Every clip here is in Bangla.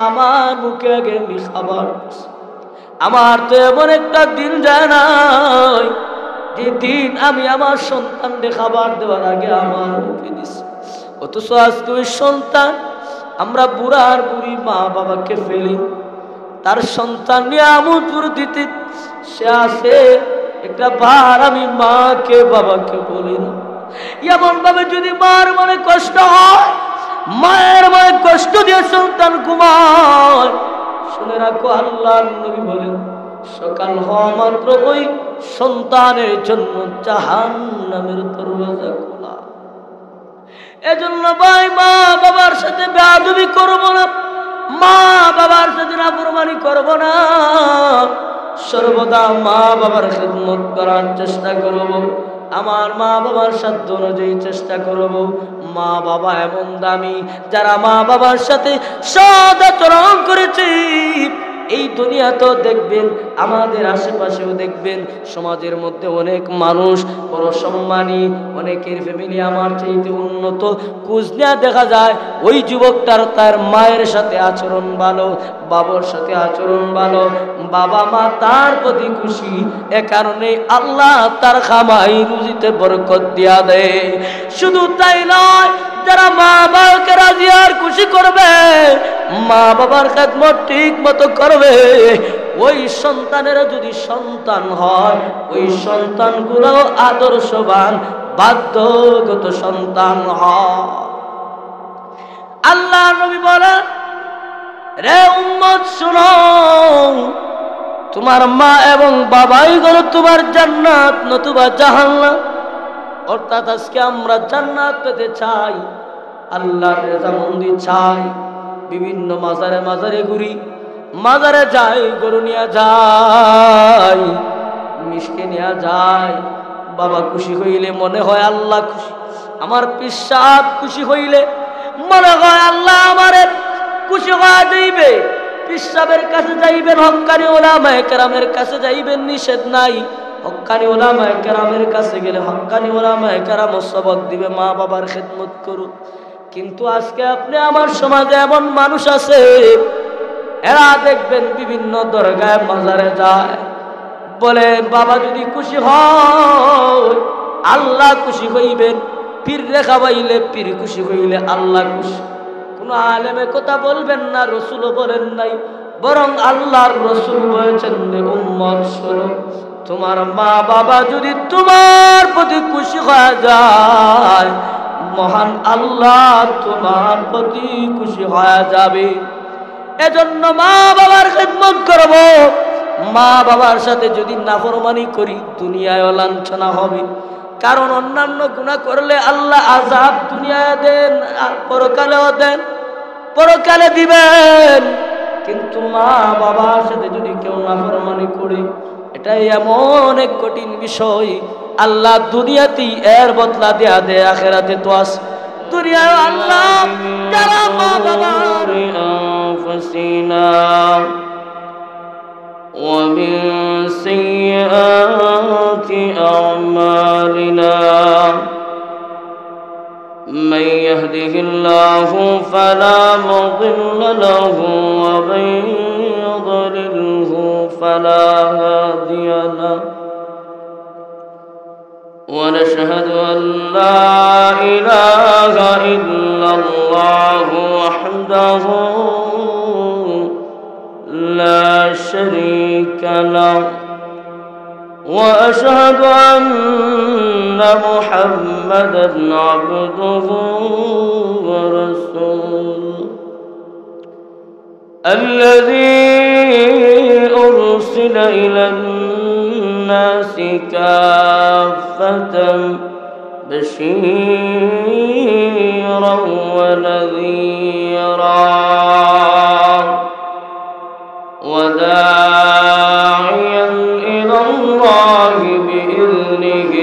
আমার মুখে আগে আমি খাবার আমার তো এমন একটা দিন যায় নাই যে দিন আমি আমার সন্তানকে খাবার দেওয়ার আগে আমার মুখে দিছি। অথচ আজকে ওই সন্তান, আমরা বুড়ার বুড়ি মা বাবাকে ফেলি, তার সন্তান নিয়ে আমুদপুর দিতে সে আসে একটা বার আমি মাকে বাবাকে বলি না। এমন ভাবে যদি মার মনে কষ্ট হয়, মায়ের মনে কষ্ট দিয়ে সন্তান ঘুমায়, শুনে রাখো আল্লাহর নবী বলেন সকাল হওয়া মাত্র ওই সন্তানের জন্য জাহান্নামের দরওয়াজা খোলা। এজন্য ভাই মা বাবার সাথে বেয়াদবি করব না, মা বাবার সাথে নাফরমানি করব না, সর্বদা মা বাবার খিদমত করার চেষ্টা করব, আমার মা বাবার সাধ্য অনুযায়ী চেষ্টা করব। মা বাবা এমন দামি, যারা মা বাবার সাথে সৎ আচরণ করেছে এই দুনিয়াতেও দেখবেন, আমাদের আশেপাশেও দেখবেন, সমাজের মধ্যে অনেক মানুষ বড় সম্মানী, অনেকের ফ্যামিলি আমার চাইতে উন্নত, খোঁজ নেওয়া দেখা যায় ওই যুবকটার তার মায়ের সাথে আচরণ ভালো, বাবার সাথে আচরণ ভালো, বাবা মা তার প্রতি খুশি, এ কারণে আল্লাহ তার খামাই রুজিতে বরকত দিয়া দেয়। শুধু তাই নয়, যারা মা বাবাকে রাজি আর খুশি করবে, মা বাবার খেদমত ঠিক মতো করবে, ওই সন্তানেরা যদি সন্তান হয়, ওই সন্তানগুলো আদর্শবান বাধ্যগত সন্তান হয়। আল্লাহ নবী বলেন, রে উম্মত শুনো, তোমার মা এবং বাবাই হলো তোমার জান্নাত নতুবা জাহান্নাম। অর্থাৎ আজকে আমরা জান্নাত পেতে চাই, আল্লাহর রেজামন্দি চাই, বিভিন্ন মাজারে মাজারে ঘুরি, মাজারে যাই, গরু নিয়ে যাই, মিষ্টি নিয়ে যাই, বাবা খুশি হইলে মনে হয় আল্লাহ খুশি, আমার পিসাব খুশি হইলে মনে হয় আল্লাহ আমারে খুশি হয়ে যাইবে। পিসাবের কাছে যাইবেন, হক্কানি ওলামায়ে কেরামের কাছে যাইবেন, নিষেধ নাই। হক্কানি ওলামায়ে কেরামের কাছে গেলে হক্কানি ওলামায়ে কেরাম সবক দিবে, মা বাবার খেদমত করুন। কিন্তু আজকে আপনি আমার সমাজে এমন মানুষ আছে, এরা দেখবেন বিভিন্ন দরগায় মাজারে যায়, বলে বাবা যদি খুশি হয় আল্লাহ খুশি হইবেন, পীর রেখা বাইলে পীর খুশি হইলে আল্লাহ খুশি। কোন আলেমে কথা বলবেন না, রসুলও বলেন নাই, বরং আল্লাহর রসুল বলেছেন, উম্মত শোনো, তোমার মা বাবা যদি তোমার প্রতি খুশি হয়ে যায়, মহান আল্লাহ তোমার প্রতি খুশি হয়ে যাবে। এজন্য মা বাবার খেদমত করব। মা বাবার সাথে যদি নাফরমানি করি দুনিয়ায় লাঞ্ছনা হবে, কারণ অন্যান্য গুনাহ করলে আল্লাহ আযাব দুনিয়ায় দেন আর পরকালেও দেন, পরকালে দিবেন। কিন্তু মা বাবার সাথে যদি কেউ নাফরমানি করে, এটাই এমন এক কঠিন বিষয়, আল্লাহ দুনিয়াতেই এর বদলা দেয়া দেয়, আখিরাতে তো আছে। দুনিয়ায় আল্লাহ যারা মা বাবার ومن سيئات أعمالنا من يهده الله فلا مضل له ومن يضلله فلا هادي له ونشهد أن لا إله إلا الله وحده لا شريك له وأشهد أن محمدا عبده ورسوله الذي أرسل إلى الناس كافة بشيرا ونذيرا وداعيا إلى الله بإذنه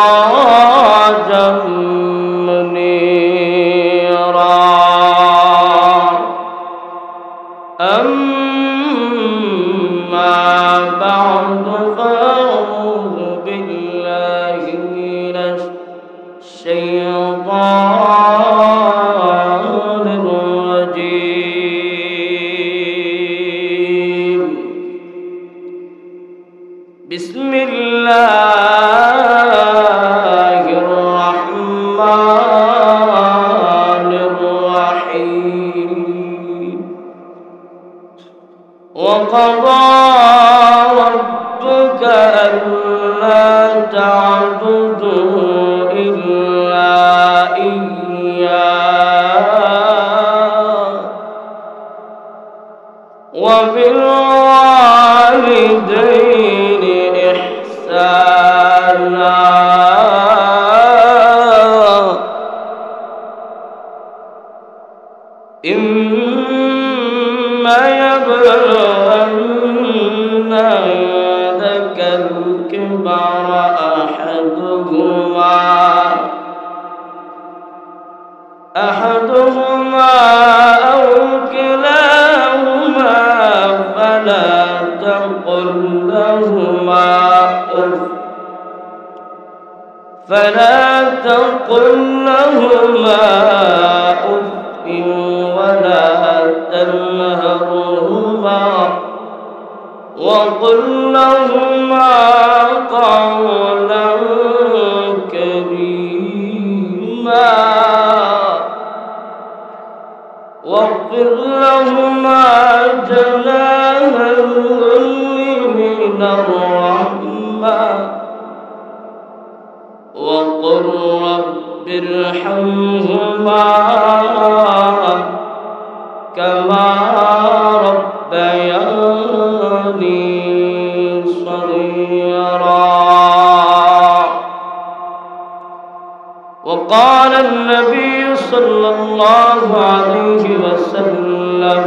وسراجا منيرا أما بعد فأعوذ بالله من الشيطان الرحيم وقضى ربك ألا تعبدوا إلا إياه وبالوالدين إحسانا إما يبلغن عندك الكبر أحدهما أو كلاهما فلا تقل لهما أف ولا تنهرهما وقل لهما قولا كريما واخفض لهما جناح الذل من الرحمة وقل رب ارحمهما كما ربياني صغيرا. وقال النبي صلى الله عليه وسلم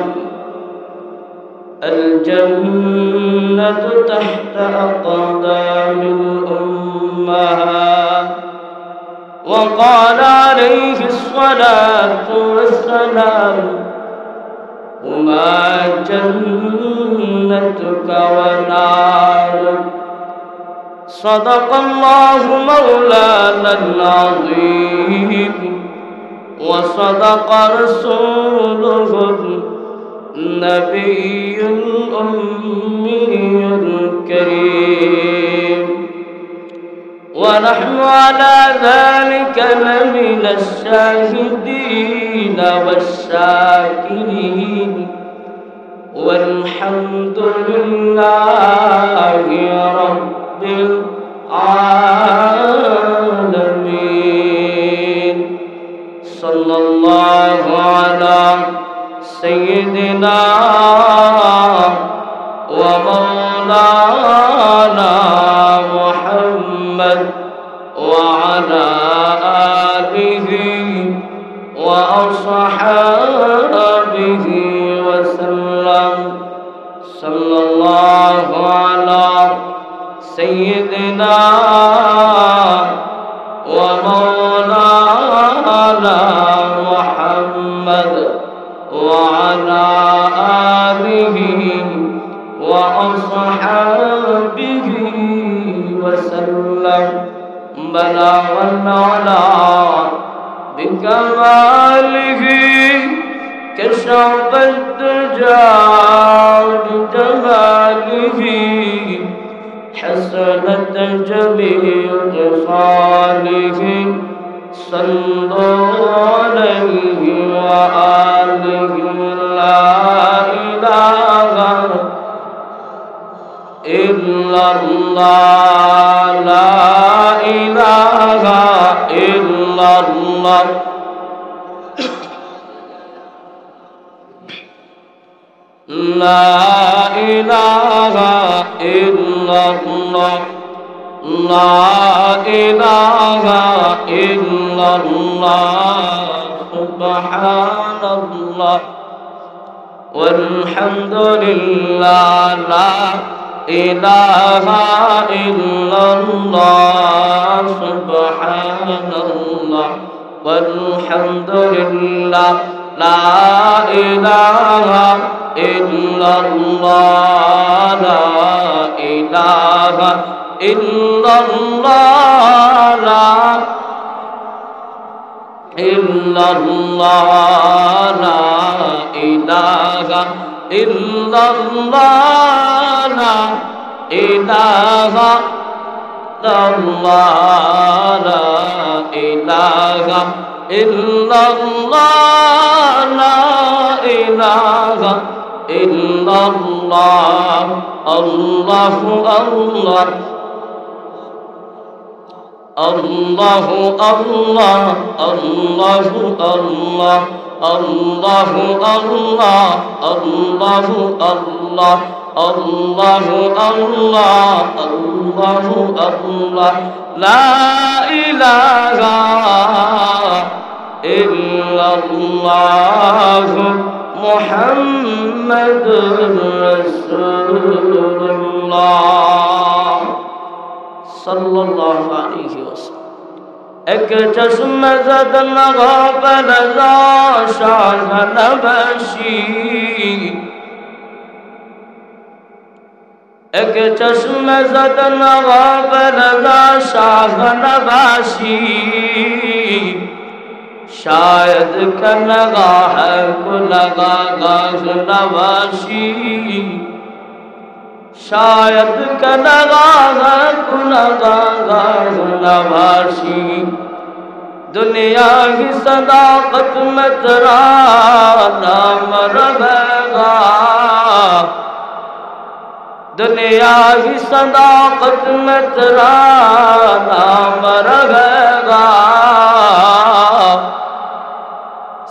الجنة تحت أقدام الأمهات. وقال عليه الصلاة والسلام هما جنتك ونارك. صدق الله مولانا العظيم وصدق رسوله النبي الأمي الكريم ونحن على ذلك لمن الشاهدين والشاكرين والحمد لله رب العالمين. صلى الله على سيدنا ومولانا محمد وعلى آله وأصحابه وسلم. صلى الله على سيدنا ومولانا محمد وعلى آله وأصحابه وسلم. بلغ العلا بكماله كشف الدجى بجماله حسنت جميع خصاله. صلوا عليه وآله. لا إله إلا الله لا إله إلا الله لا إله إلا الله لا إله إلا الله. سبحان الله والحمد لله لا إله إلا الله. سبحان الله والحمد لله لا إله إلا الله لا إله إلا الله لا إلا الله لا إله إلا الله لا إله إلا الله لا إله ইল্লাল্লাহ লা ইলাহা ইল্লাল্লাহ আল্লাহু আল্লাহ আল্লাহু আল্লাহ আল্লাহু আল্লাহ আল্লাহু আল্লাহ আল্লাহু আল্লাহ আল্লাহু আল্লাহ আল্লাহু আল্লাহ লা ইলাহা ইল্লাল্লাহ মুহাম্মাদুর রাসূলুল্লাহ সাল্লাল্লাহু আলাইহি ওয়াসাল্লাম। এক চশমে জদ নগাবর শাহ নবশি, এক চশমে জদ নগাবর শাহ নবশি, शायद का लगा है को लगा गाज नवाशी, शायद का लगा है को लगा गाज नवाशी। दुनिया की सदाकत में तेरा नाम रहेगा, दुनिया की सदाकत में तेरा नाम रहेगा।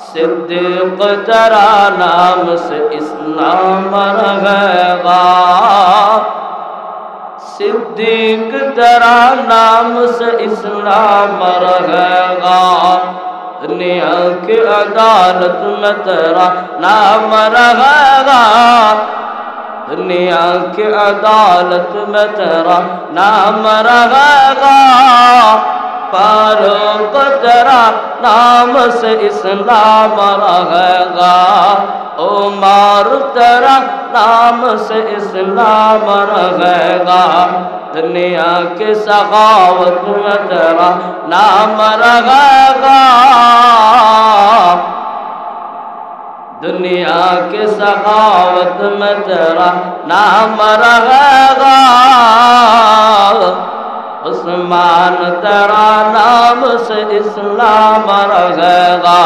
सिद्दीक तेरा नाम से इस्लाम रहेगा, सिद्दीक तेरा नाम से इस्लाम रहेगा। दुनिया की अदालत में तेरा नाम रहेगा, दुनिया की अदालत में तेरा नाम रहेगा। फारूक तेरा नाम से इस्लाम रहेगा, उमर तेरा नाम से इस्लाम रहेगा। दुनिया के सखावत में तेरा नाम रहेगा, दुनिया के सखावत में तेरा नाम रहेगा। उस्मान तेरा नाम से इस्लाम रहेगा,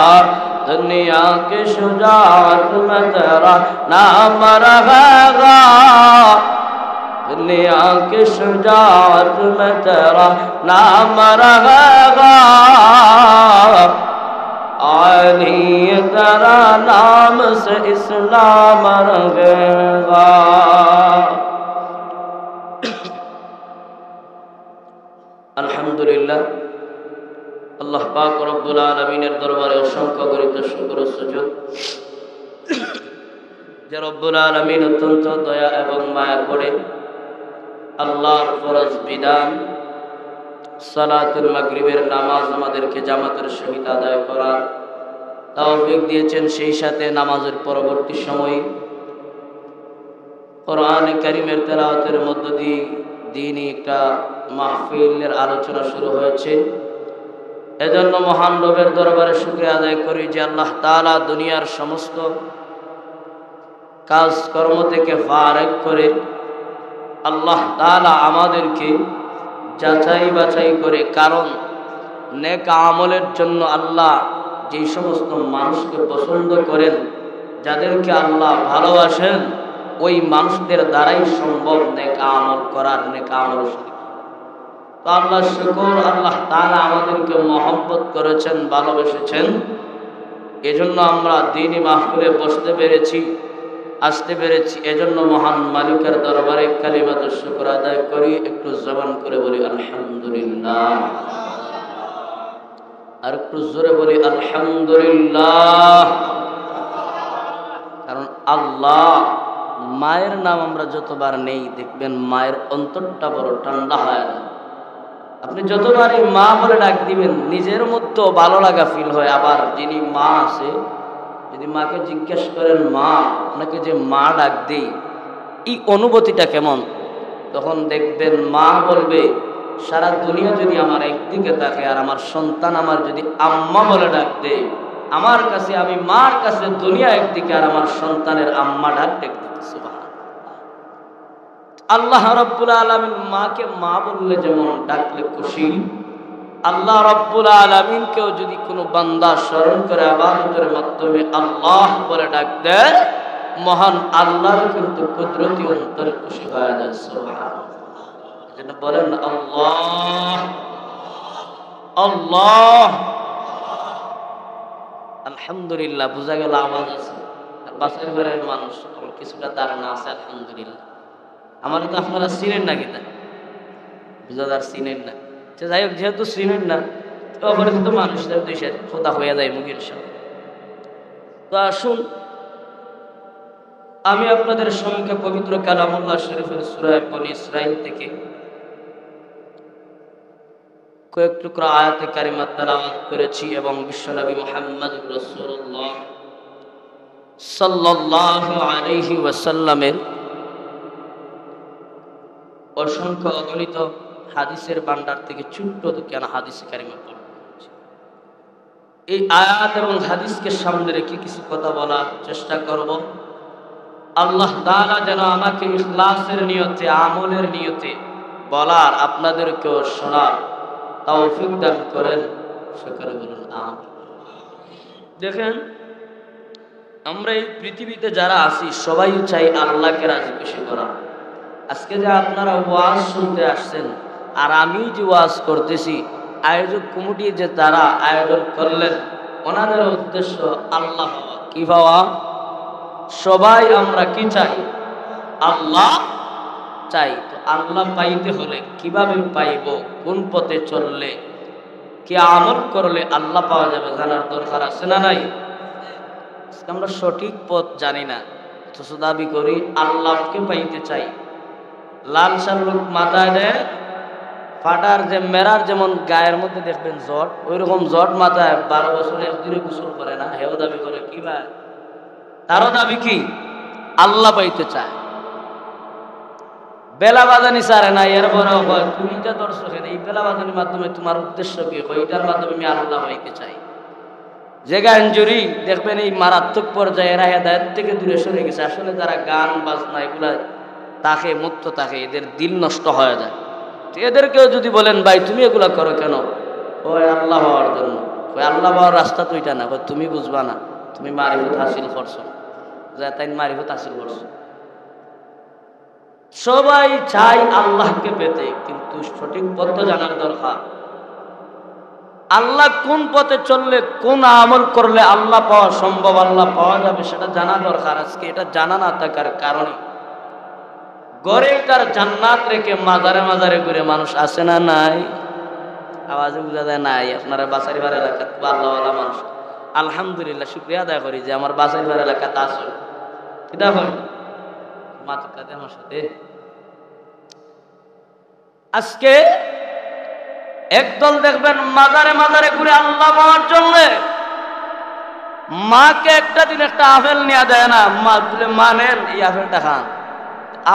दुनिया की शुजाअत में तेरा नाम रहेगा, दुनिया की शुजाअत में तेरा नाम रहेगा। अली तेरा नाम से इस्लाम रहेगा। আলহামদুলিল্লাহ, আল্লাহ পাক রব্বুল আলামিনের দরবারে অসংখ্য গরিত শুকর ও সুজুদ যে রব্বুল আলামিন অত্যন্ত দয়া এবং মায়া করে আল্লাহর ফরজ বিধান সালাতুল মাগরিবের নামাজ আমাদেরকে জামাতের সহিত আদায় করার তৌফিক দিয়েছেন। সেই সাথে নামাজের পরবর্তী সময়ে কোরআন কারীমের তেলাওয়াতের মধ্য দিয়ে দিনই একটা মাহফিলের আলোচনা শুরু হয়েছে। এজন্য মহান রবের দরবারে শুকরিয়া আদায় করি যে আল্লাহ তাআলা দুনিয়ার সমস্ত কাজকর্ম থেকে ফারেক করে আল্লাহ তাআলা আমাদেরকে যাচাই বাছাই করে, কারণ নেক আমলের জন্য আল্লাহ যে সমস্ত মানুষকে পছন্দ করেন, যাদেরকে আল্লাহ ভালোবাসেন, ওই মানুষদের দ্বারাই সম্ভব নেক আমল করার, নেক আমল। তো আল্লাহ শুকর, আল্লাহ তাআলা আমাদেরকে মহব্বত করেছেন, ভালোবেসেছেন। এজন্য আমরা দ্বীনি মাহফিলে বসতে পেরেছি, আসতে পেরেছি। এজন্য মহান মালিকের দরবারে কালিমাতুশ শুকর আদায় করি। একটু জবান করে বলি আলহামদুলিল্লাহ, আর একটু জোরে বলি আলহামদুলিল্লাহ। কারণ আল্লাহ, মায়ের নাম আমরা যতবার নেই দেখবেন মায়ের অন্তরটা বড় ঠান্ডা হয় না। আপনি যতবারই মা বলে ডাক দিবেন নিজের মধ্যেও ভালো লাগা ফিল হয়। আবার যিনি মা আছে, যদি মাকে জিজ্ঞেস করেন মা, আপনাকে যে মা ডাক দেই এই অনুভূতিটা কেমন, তখন দেখবেন মা বলবে সারা দুনিয়া যদি আমার একদিকে থাকে আর আমার সন্তান আমার যদি আম্মা বলে ডাক দেয়, আমার কাছে, আমি মার কাছে দুনিয়া একদিকে আর আমার সন্তানের আম্মা ডাক দেখতে। আল্লাহ রাব্বুল আলামিন মাকে মা বললে যেমন ডাকলে খুশি, আল্লাহ রাব্বুল আলামিনকেও যদি কোনো বান্দা স্মরণ করে ইবাদতের মাধ্যমে আল্লাহ বলে ডাক দেয়, মহান আল্লাহর কিন্তু কুদরতি অন্তর খুশি হয়ে যায়। সুবহানাল্লাহ। এজন্য বলেন আল্লাহ আল্লাহ। আলহামদুলিল্লাহ, বোঝা গেল আওয়াজ আছে। বাসার ঘরের মানুষ কিছুটা ধারণা আছে আলহামদুলিল্লাহ। আমার তো আপনারা চিনেন না কিনা, বুঝাদার চিনেন না। যাই হোক, যেহেতু চিনেন না তো অপরিচিত মানুষদের দেশের খোদা হয়ে যায় মুখের সামনে। তো আসুন আমি আপনাদের সম্মুখে পবিত্র কালামুল্লাহ শরীফের সূরা বনী ইসরাঈল থেকে কয়েক টুকরা আয়াতে কারিমা তেলাওয়াত করেছি এবং বিশ্বনবী মুহাম্মদুর রাসূলুল্লাহ সাল্লাল্লাহু আলাইহি ওয়াসাল্লামের অসংখ্য অগণিত হাদিসের ভান্ডার থেকে ছোট্ট দুখানা হাদিস কারিমা পড়ছি। এই আয়াত এবং হাদিসকে সামনে রেখে কিছু কথা বলার চেষ্টা করব। আল্লাহ তাআলা যেন আমাকে ইখলাসের নিয়তে, আমলের নিয়তে বলার, আপনাদেরকেও শোনার তৌফিক দান করেন। সকলে বলুন আমিন। দেখেন, আমরা এই পৃথিবীতে যারা আছি সবাই চাই আল্লাহকে রাজি খুশি করা। আজকে যে আপনারা ওয়াজ শুনতে আসছেন আর আমি যে ওয়াজ করতেছি, আয়োজক কমিটি যে তারা আয়োজন করলেন, ওনাদের উদ্দেশ্য আল্লাহ পাওয়া। কি পাওয়া? সবাই আমরা কি চাই? আল্লাহ চাই। তো আল্লাহ পাইতে হলে কিভাবে পাইব, কোন পথে চললে, কি আমল করলে আল্লাহ পাওয়া যাবে, জানার দরকার আছে না নাই? আমরা সঠিক পথ জানি না, তো দাবি করি আল্লাহকে পাইতে চাই। লাল শাল লোক মাথায় দেয়, ফাটার যে মেরার যেমন গায়ের মধ্যে দেখবেন জট, ওই রকম জট মাথায় 12 বছরের দিনে গোসল করে না, হেও দাবি করে কি ভাই? তারও দাবি কি? আল্লাহ পাইতে চায়। বেলা বাজানি সারে না, এরপরেও হয় তুমি এটা দর্শক, এই বেলা বাজানির মাধ্যমে তোমার উদ্দেশ্য কি? ওইটার মাধ্যমে আমি আল্লাহ পাইতে চাই। যে গান জুড়ি দেখবেন এই মারাত্মক পর্যায়ে এরা হেদায়েত থেকে দূরে সরে গেছে। আসলে যারা গান বাজনা এগুলা তাকে মুক্ত থাকে, এদের দিল নষ্ট হয়ে যায়। তো এদেরকেও যদি বলেন ভাই তুমি এগুলা করো কেন? ওই আল্লাহ হওয়ার জন্য। ওই আল্লাহ হওয়ার রাস্তা তো এটা না, তুমি বুঝবা না, তুমি মারিফত হাসিল করছো, যা তাই মারিফত হাসিল করছো। সবাই চাই আল্লাহকে পেতে, কিন্তু সঠিক পথ জানার দরকার। আল্লাহ কোন পথে চললে, কোন আমল করলে আল্লাহ পাওয়া সম্ভব, আল্লাহ পাওয়া যাবে, সেটা জানা দরকার। আজকে এটা জানা না থাকার কারণে গড়ে তার জান্নাত রেখে মাজারে মাজারে ঘুরে মানুষ আসে না নাই? আওয়াজে বোঝা যায় নাই? আপনারা বাসারিবার এলাকাত আল্লাহওয়ালা মানুষ, আলহামদুলিল্লাহ শুকরিয়া আদায় করি যে আমার বাসারিবার এলাকাতে আসল। এটা হয় মাথা কাঁদে আমার সাথে। আজকে একদল দেখবেন মাজারে মাজারে ঘুরে আল্লাহ পাওয়ার জন্য মাকে একটা দিন একটা আপেল নিয়ে দেয় না, মা বলে মানেন এই আপেলটা খান।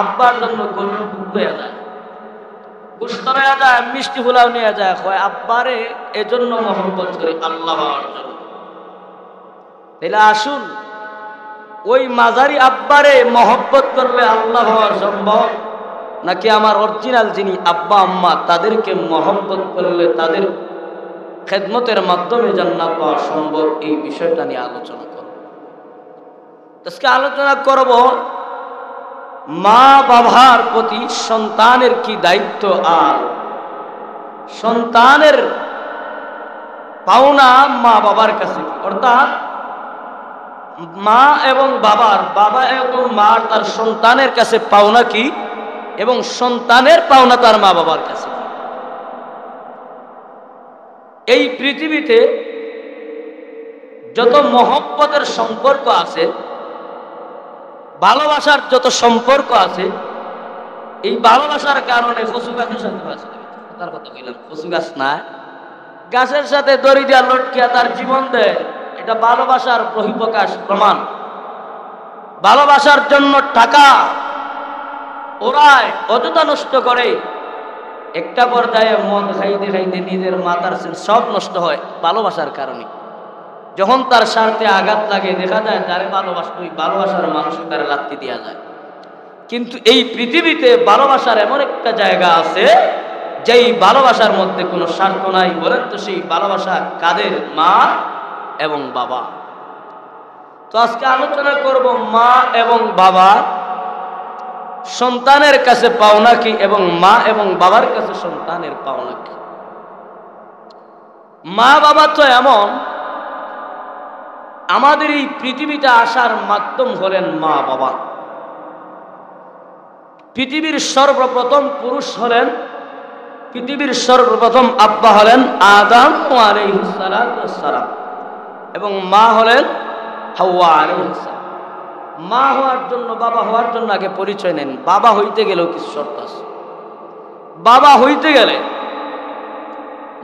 আব্বার জন্য গরুর দুধ হয়ে যায়, গোশত হয়ে যায়, মিষ্টি ফুলাও নিয়ে যায়, হয় আব্বারে এজন্য মহব্বত করি আল্লাহ পাওয়ার জন্য। তাহলে আসুন, ওই মাজারি আব্বারে মহব্বত করলে আল্লাহ হওয়া সম্ভব, নাকি আমার অরিজিনাল যিনি আব্বা আম্মা তাদেরকে মহব্বত করলে তাদের খেদমতের মাধ্যমে জান্নাত পাওয়া সম্ভব? এই বিষয়টা নিয়ে আলোচনা করব। আজকে আলোচনা করব মা বাবার প্রতি সন্তানের কি দায়িত্ব, আর সন্তানের পাওনা মা বাবার কাছে, অর্থাৎ মা এবং বাবা এবং মা তার সন্তানের কাছে পাওনা কি, এবং সন্তানের পাওনা তার মা বাবার কাছে। এই পৃথিবীতে যত মহব্বতের সম্পর্ক আছে, ভালোবাসার যত সম্পর্ক আছে, এই ভালোবাসার কারণে কচু গাছের সাথে তার কথা বললাম, কচু গাছ না, গাছের সাথে দড়ি দিয়া লটকিয়া তার জীবন দেয়, এটা ভালোবাসার বহিঃপ্রকাশ প্রমাণ। ভালোবাসার জন্য টাকা ওরাই অযথা নষ্ট করে, একটা পর্যায়ে মদ খাইতে খাইতে নিজের মাথার সব নষ্ট হয় ভালোবাসার কারণে। যখন তার স্বার্থে আঘাত লাগে, দেখা যায় যারে ভালোবাসা, ওই ভালোবাসার মানুষকে তারা লাত্তি দেওয়া যায়। কিন্তু এই পৃথিবীতে ভালোবাসার এমন একটা জায়গা আছে যেই ভালোবাসার মধ্যে কোনো স্বার্থ নাই, বলেন তো সেই ভালোবাসা কাদের? মা এবং বাবা। তো আজকে আলোচনা করব মা এবং বাবা সন্তানের কাছে পাওনা কি, এবং মা এবং বাবার কাছে সন্তানের পাওনা কি। মা বাবা তো এমন, আমাদের এই পৃথিবীতে আসার মাধ্যম হলেন মা বাবা। পৃথিবীর সর্বপ্রথম পুরুষ হলেন, পৃথিবীর সর্বপ্রথম আব্বা হলেন আদম আলাইহিস সালাম, এবং মা হলেন হাওয়া আলাইহিস সালাম। মা হওয়ার জন্য, বাবা হওয়ার জন্য আগে পরিচয় নেন। বাবা হইতে গেলেও কিছু শর্ত আছে। বাবা হইতে গেলে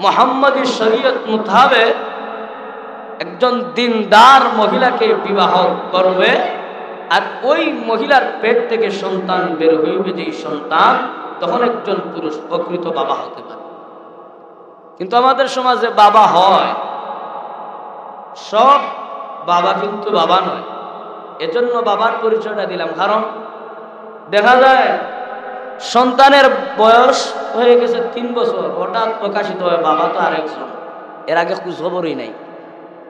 মুহাম্মাদি শরীয়ত মোতাবেক একজন দিনদার মহিলাকে বিবাহ করবে, আর ওই মহিলার পেট থেকে সন্তান বের হইবে, যেই সন্তান তখন একজন পুরুষ প্রকৃত বাবা হতে পারে। কিন্তু আমাদের সমাজে বাবা হয়, সব বাবা কিন্তু বাবা নয়। এজন্য বাবার পরিচয়টা দিলাম, কারণ দেখা যায় সন্তানের বয়স হয়ে গেছে 3 বছর, হঠাৎ প্রকাশিত হয় বাবা তো আরেকজন, এর আগে খোঁজখবরই নাই।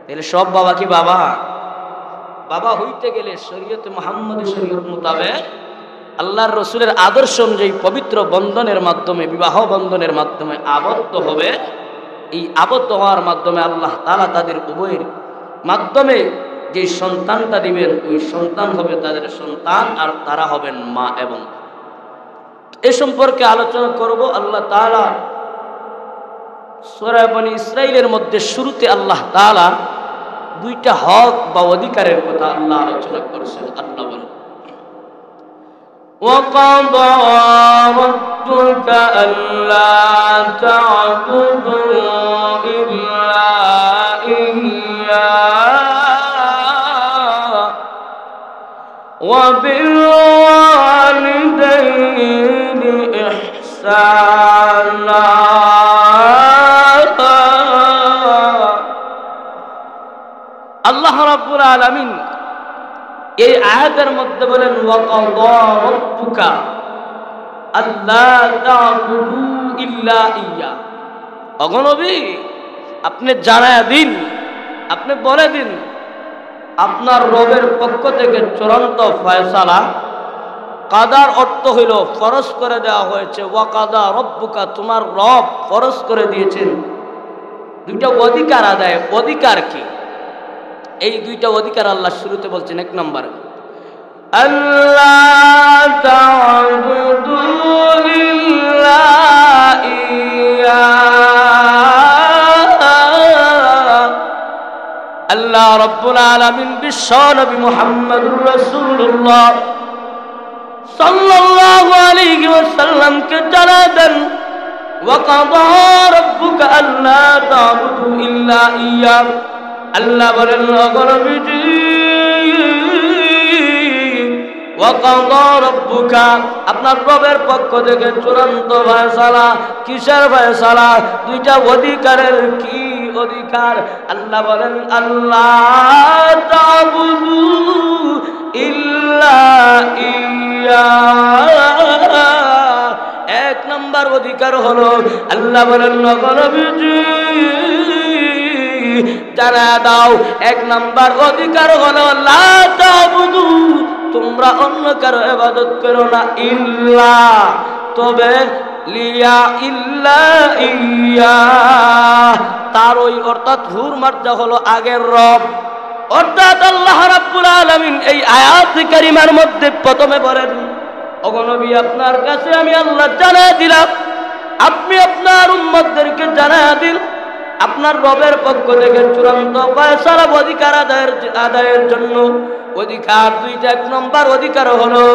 তাহলে সব বাবা কি বাবা? বাবা হইতে গেলে শরীয়তে মুহাম্মাদি শরীয়ত মোতাবেক আল্লাহর রসুলের আদর্শ অনুযায়ী পবিত্র বন্ধনের মাধ্যমে, বিবাহ বন্ধনের মাধ্যমে আবদ্ধ হবে। এই আবদ্ধ হওয়ার মাধ্যমে আল্লাহ তাআলা তাদের উভয়ের মাধ্যমে যে সন্তানটা দিবেন, ওই সন্তান হবে তাদের সন্তান, আর তারা হবেন মা এবং। এ সম্পর্কে আলোচনা করব। আল্লাহ তাআলা সূরা বনী ইসরাঈলের মধ্যে শুরুতে আল্লাহ তাআলা 2টা হক বা অধিকারের কথা আল্লাহ আলোচনা করেছেন। আল্লাহ বলেন, وَقَضَى رَبُّكَ أَلَّا تَعْبُدُوا إِلَّا إِيَّاهُ وَبِالْوَالِدَيْنِ إِحْسَانًا। আল্লাহ রাব্বুল আলামিন এই আয়াতের মধ্যে বলেন, ওয়াকাদা রাব্বুকা আল্লা তা'বুদু ইল্লা ইয়্যা। ওগো নবী, আপনি জানায়া দিন, আপনি বলে দিন, আপনার রবের পক্ষ থেকে চূড়ান্ত ফয়সালা। কাদার অর্থ হইল ফরজ করে দেওয়া হয়েছে। ওয়াকাদা রাব্বুকা, তোমার রব ফরজ করে দিয়েছেন 2টা অধিকার আদায়। অধিকার কি? এই 2টা অধিকার আল্লাহ শুরুতে বলছেন। 1 নম্বর, আল্লাহ তা'বুদু ইল্লা ইয়্যাহু। আল্লাহ রাব্বুল আলামিন বিশ্ব নবী মুহাম্মদুর রাসূলুল্লাহ সাল্লাল্লাহু আলাইহি ওয়াসাল্লামকে জানান দেন, ওয়াকাদা রাব্বুকা আল্লা তা'বুদু ইল্লা ইয়্যাহু। আল্লাহ বলেন, নবীজি, ওয়াকাদা রাব্বুকা, আপনার রবের পক্ষ থেকে চূড়ান্ত ফয়সালা। কিসের ফয়সালা? 2টা অধিকারের। কি অধিকার? আল্লাহ বলেন, আল্লাহ তা'বুদু ইল্লা ইয়্যাহু। 1 নম্বর অধিকার হলো, আল্লাহ বলেন, নবীজি জানা দাও, 1 নম্বর অধিকার হলো লা তা'বুদু, তোমরা অন্য কারো ইবাদত করো না, ইল্লা, তবে, লিয়া, ইল্লা ইয়্যা, তার ওই, অর্থাৎ হুর মার্জা হলো আগের রব, অর্থাৎ আল্লাহ রাব্বুল আলামিন এই আয়াত কারিমার মধ্যে প্রথমে বলেন, ওগো নবী, আপনার কাছে আমি আল্লাহ জানায়া দিলাম, আপনি আপনার উম্মতদেরকে জানায়া দিন, আপনার রবের পক্ষ থেকে চূড়ান্ত ফয়সালা অধিকার আদায়ের জন্য অধিকার 2টা। 1 নম্বর অধিকার হলো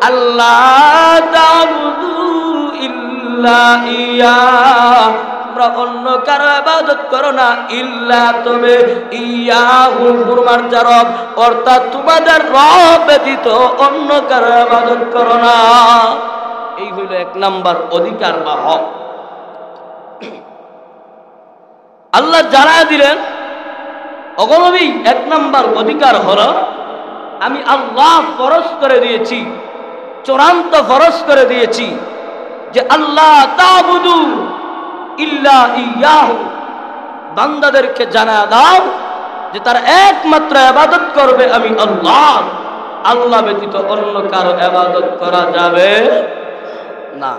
আল্লাহ তা'বুদু ইল্লা ইয়্যাহু, তোমরা অন্য কারো ইবাদত করো না, ইল্লা, তবে, ইয়্যাহু, হুরমার রব, অর্থাৎ তোমাদের রব ব্যতীত অন্য কারো ইবাদত করো না। এই হইল 1 নম্বর অধিকার বা হক। আল্লাহ জানায়া দিলেন, ওগো নবী, 1 নম্বর অধিকার হলো, আমি আল্লাহ ফরজ করে দিয়েছি, চূড়ান্ত ফরজ করে দিয়েছি যে আল্লাহ তা'বুদু ইল্লা ইয়াহু, বান্দাদেরকে জানা দাও যে তারা একমাত্র ইবাদত করবে আমি আল্লাহ, আল্লাহ ব্যতীত অন্য কারো ইবাদত করা যাবে না।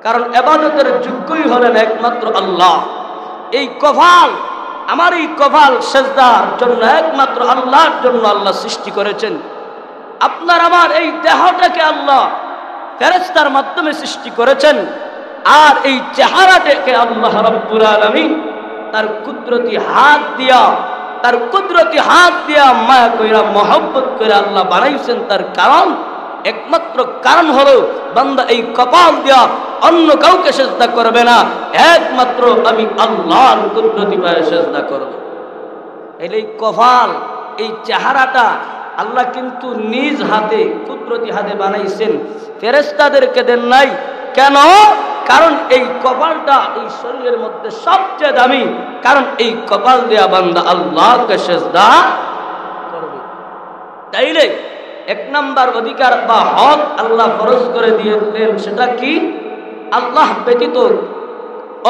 কারণ ইবাদতের যোগ্যই হলেন একমাত্র আল্লাহ। এই কপাল, আমার এই কপাল সেজদার জন্য একমাত্র আল্লাহর জন্য আল্লাহ সৃষ্টি করেছেন। আপনার আমার এই দেহটাকে আল্লাহ ফেরেশতার মাধ্যমে সৃষ্টি করেছেন, আর এই চেহারাটাকে আল্লাহ রাব্বুল আলামিন তার কুদরতি হাত দিয়া মায়া কইরা মহব্বত করে আল্লাহ বানাইছেন। তার কারণ, একমাত্র কারণ হলো বান্দা এই কপাল দিয়া অন্য কাউকে সেজদা করবে না, একমাত্র আমি আল্লাহর কুদরতি পায়ে সেজদা করব। এই কপাল, এই চেহারাটা আল্লাহ কিন্তু নিজ হাতে কুদরতি হাতে বানাইছেন, ফেরেশতাদেরকে দেন নাই। কেন? কারণ এই কপালটা এই শরীরের মধ্যে সবচেয়ে দামি, কারণ এই কপাল দিয়া বান্দা আল্লাহকে সেজদা করবে। তাইলে এক নাম্বার অধিকার বা হক আল্লাহ ফরজ করে দিয়েছেন, সেটা কি? আল্লাহ ব্যতীত